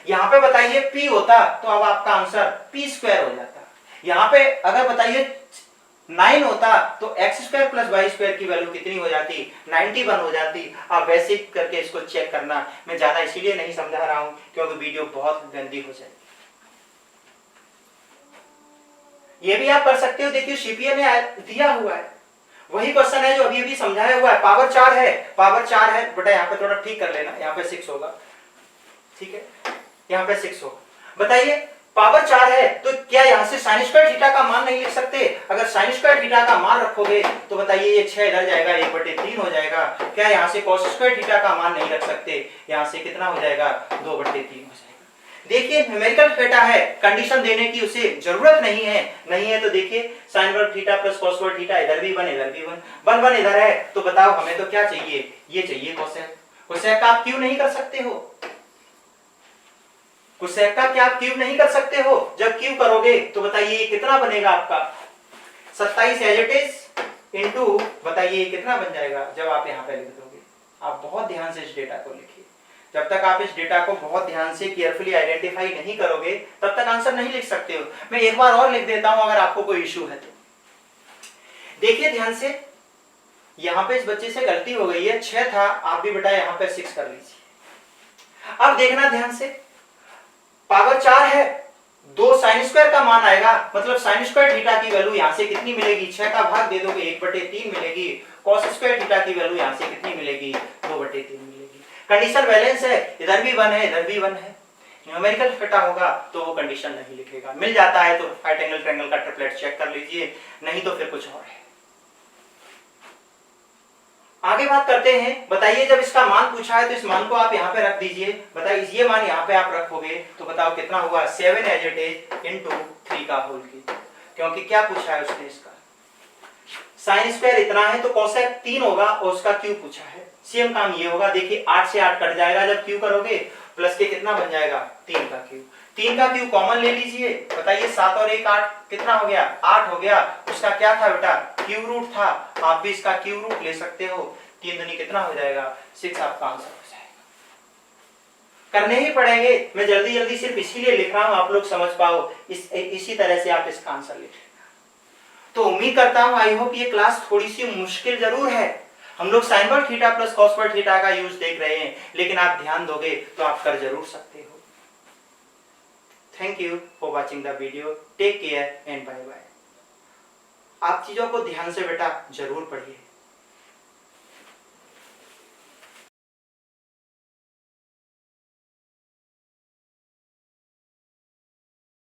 यहां पे बताइए p होता तो अब आपका आंसर p स्क्वायर हो जाता। यहां पे अगर बताइए 9 होता तो x square plus y square की वैल्यू कितनी हो जाती? 91 हो जाती। आप वैसे करके इसको चेक करना। मैं ज्यादा इसीलिए नहीं समझा रहा हूं क्योंकि वीडियो बहुत गंदी हो जाएगी। ये भी आप कर सकते हो। देखिए सीपीए ने दिया हुआ है, वही क्वेश्चन है जो अभी अभी समझाया हुआ है। पावर 4 है, पावर 4 है बेटा, यहाँ पे थोड़ा ठीक कर लेना, यहाँ पे 6 होगा, ठीक है, यहाँ पे 6 होगा। बताइए पावर 4 है तो क्या यहाँ से साइन स्क्वायर थीटा का मान नहीं लिख सकते? अगर साइन स्क्वायर थीटा का मान रखोगे तो बताइए ये 6 इधर जाएगा, 1/3 हो जाएगा। क्या यहाँ से कॉस स्क्वायर थीटा का मान नहीं रख सकते? यहाँ से कितना हो जाएगा? 2/3 हो जाएगा। देखिए न्यूमेरिकल डेटा है, कंडीशन देने की उसे जरूरत नहीं है। नहीं है तो देखिए साइन वर्ग थीटा प्लस कॉस वर्ग थीटा, इधर भी 1 इधर भी 1 1 इधर है तो बताओ हमें तो क्या चाहिए? ये चाहिए कोसेक। कोसेक का आप क्यों नहीं कर सकते हो? कोसेक का क्या आप क्यूब नहीं कर सकते हो? जब क्यूब करोगे तो बताइए कितना बनेगा आपका? 27 एज इट इज इनटू बताइए कितना बन जाएगा जब आप यहाँ पे लिख दोगे? आप बहुत ध्यान से इस डेटा को लिखिए। जब तक आप इस डेटा को बहुत ध्यान से केयरफुली आइडेंटिफाई नहीं करोगे तब तक आंसर नहीं लिख सकते हो। मैं एक बार और लिख देता हूं अगर आपको कोई इश्यू है तो। देखिए ध्यान से, यहां पे इस बच्चे से गलती हो गई है, 6 था, आप भी बेटा यहां पे 6 कर लीजिए। अब देखना ध्यान से, पावर 4 है, 2 साइन स्क्वायर का मान आएगा, मतलब साइन स्क्वायर थीटा की वैल्यू यहां से कितनी मिलेगी, 6 का भाग दे दोगे 1/3 मिलेगी। कॉस स्क्वायर थीटा की वैल्यू यहां से कितनी मिलेगी, 2/3 मिलेगी। कंडीशन बैलेंस है, इधर भी 1 है, इधर भी 1 है। न्यूमेरिकल थीटा होगा तो वो कंडीशन नहीं लिखेगा। मिल जाता है तो राइट एंगल ट्रायंगल का ट्रिपलेट चेक कर लीजिए, नहीं तो फिर कुछ और है। आगे बात करते हैं। बताइए जब इसका मान पूछा है तो इस मान को आप यहाँ पे रख दीजिए। बताइए ये मान यहाँ पे आप रखोगे तो बताओ कितना होगा, 7 एज इट इज इंटू 3 का होल क्यूब। क्योंकि क्या पूछा है उसने, इसका साइन स्क्वायर इतना है तो कोसेक 3 होगा और उसका क्यूब पूछा है। सेम काम ये होगा, देखिए 8 से 8 कट जाएगा जब क्यूब करोगे, प्लस के कितना बन जाएगा, 3 का क्यूब। 3 का क्यूब कॉमन ले लीजिए। बताइए 7 और 1 8 कितना हो गया, 8 हो गया। उसका क्या था बेटा, क्यूब रूट था, आप भी इसका क्यूब रूट ले सकते हो। 3 दूनी कितना हो जाएगा, 6 आपका आंसर हो जाएगा। करने ही पड़ेंगे, मैं जल्दी जल्दी सिर्फ इसीलिए लिख रहा हूं आप लोग समझ पाओ, इसी तरह से आप इसका आंसर लिखें। तो उम्मीद करता हूं, आई होप ये क्लास थोड़ी सी मुश्किल जरूर है। हम लोग साइन वर्ग थीटा प्लस कॉस वर्ग थीटा का यूज देख रहे हैं, लेकिन आप ध्यान दोगे तो आप कर जरूर सकते हो। Thank you for watching the video, take care and bye bye. आप चीजों को ध्यान से बेटा जरूर पढ़िए।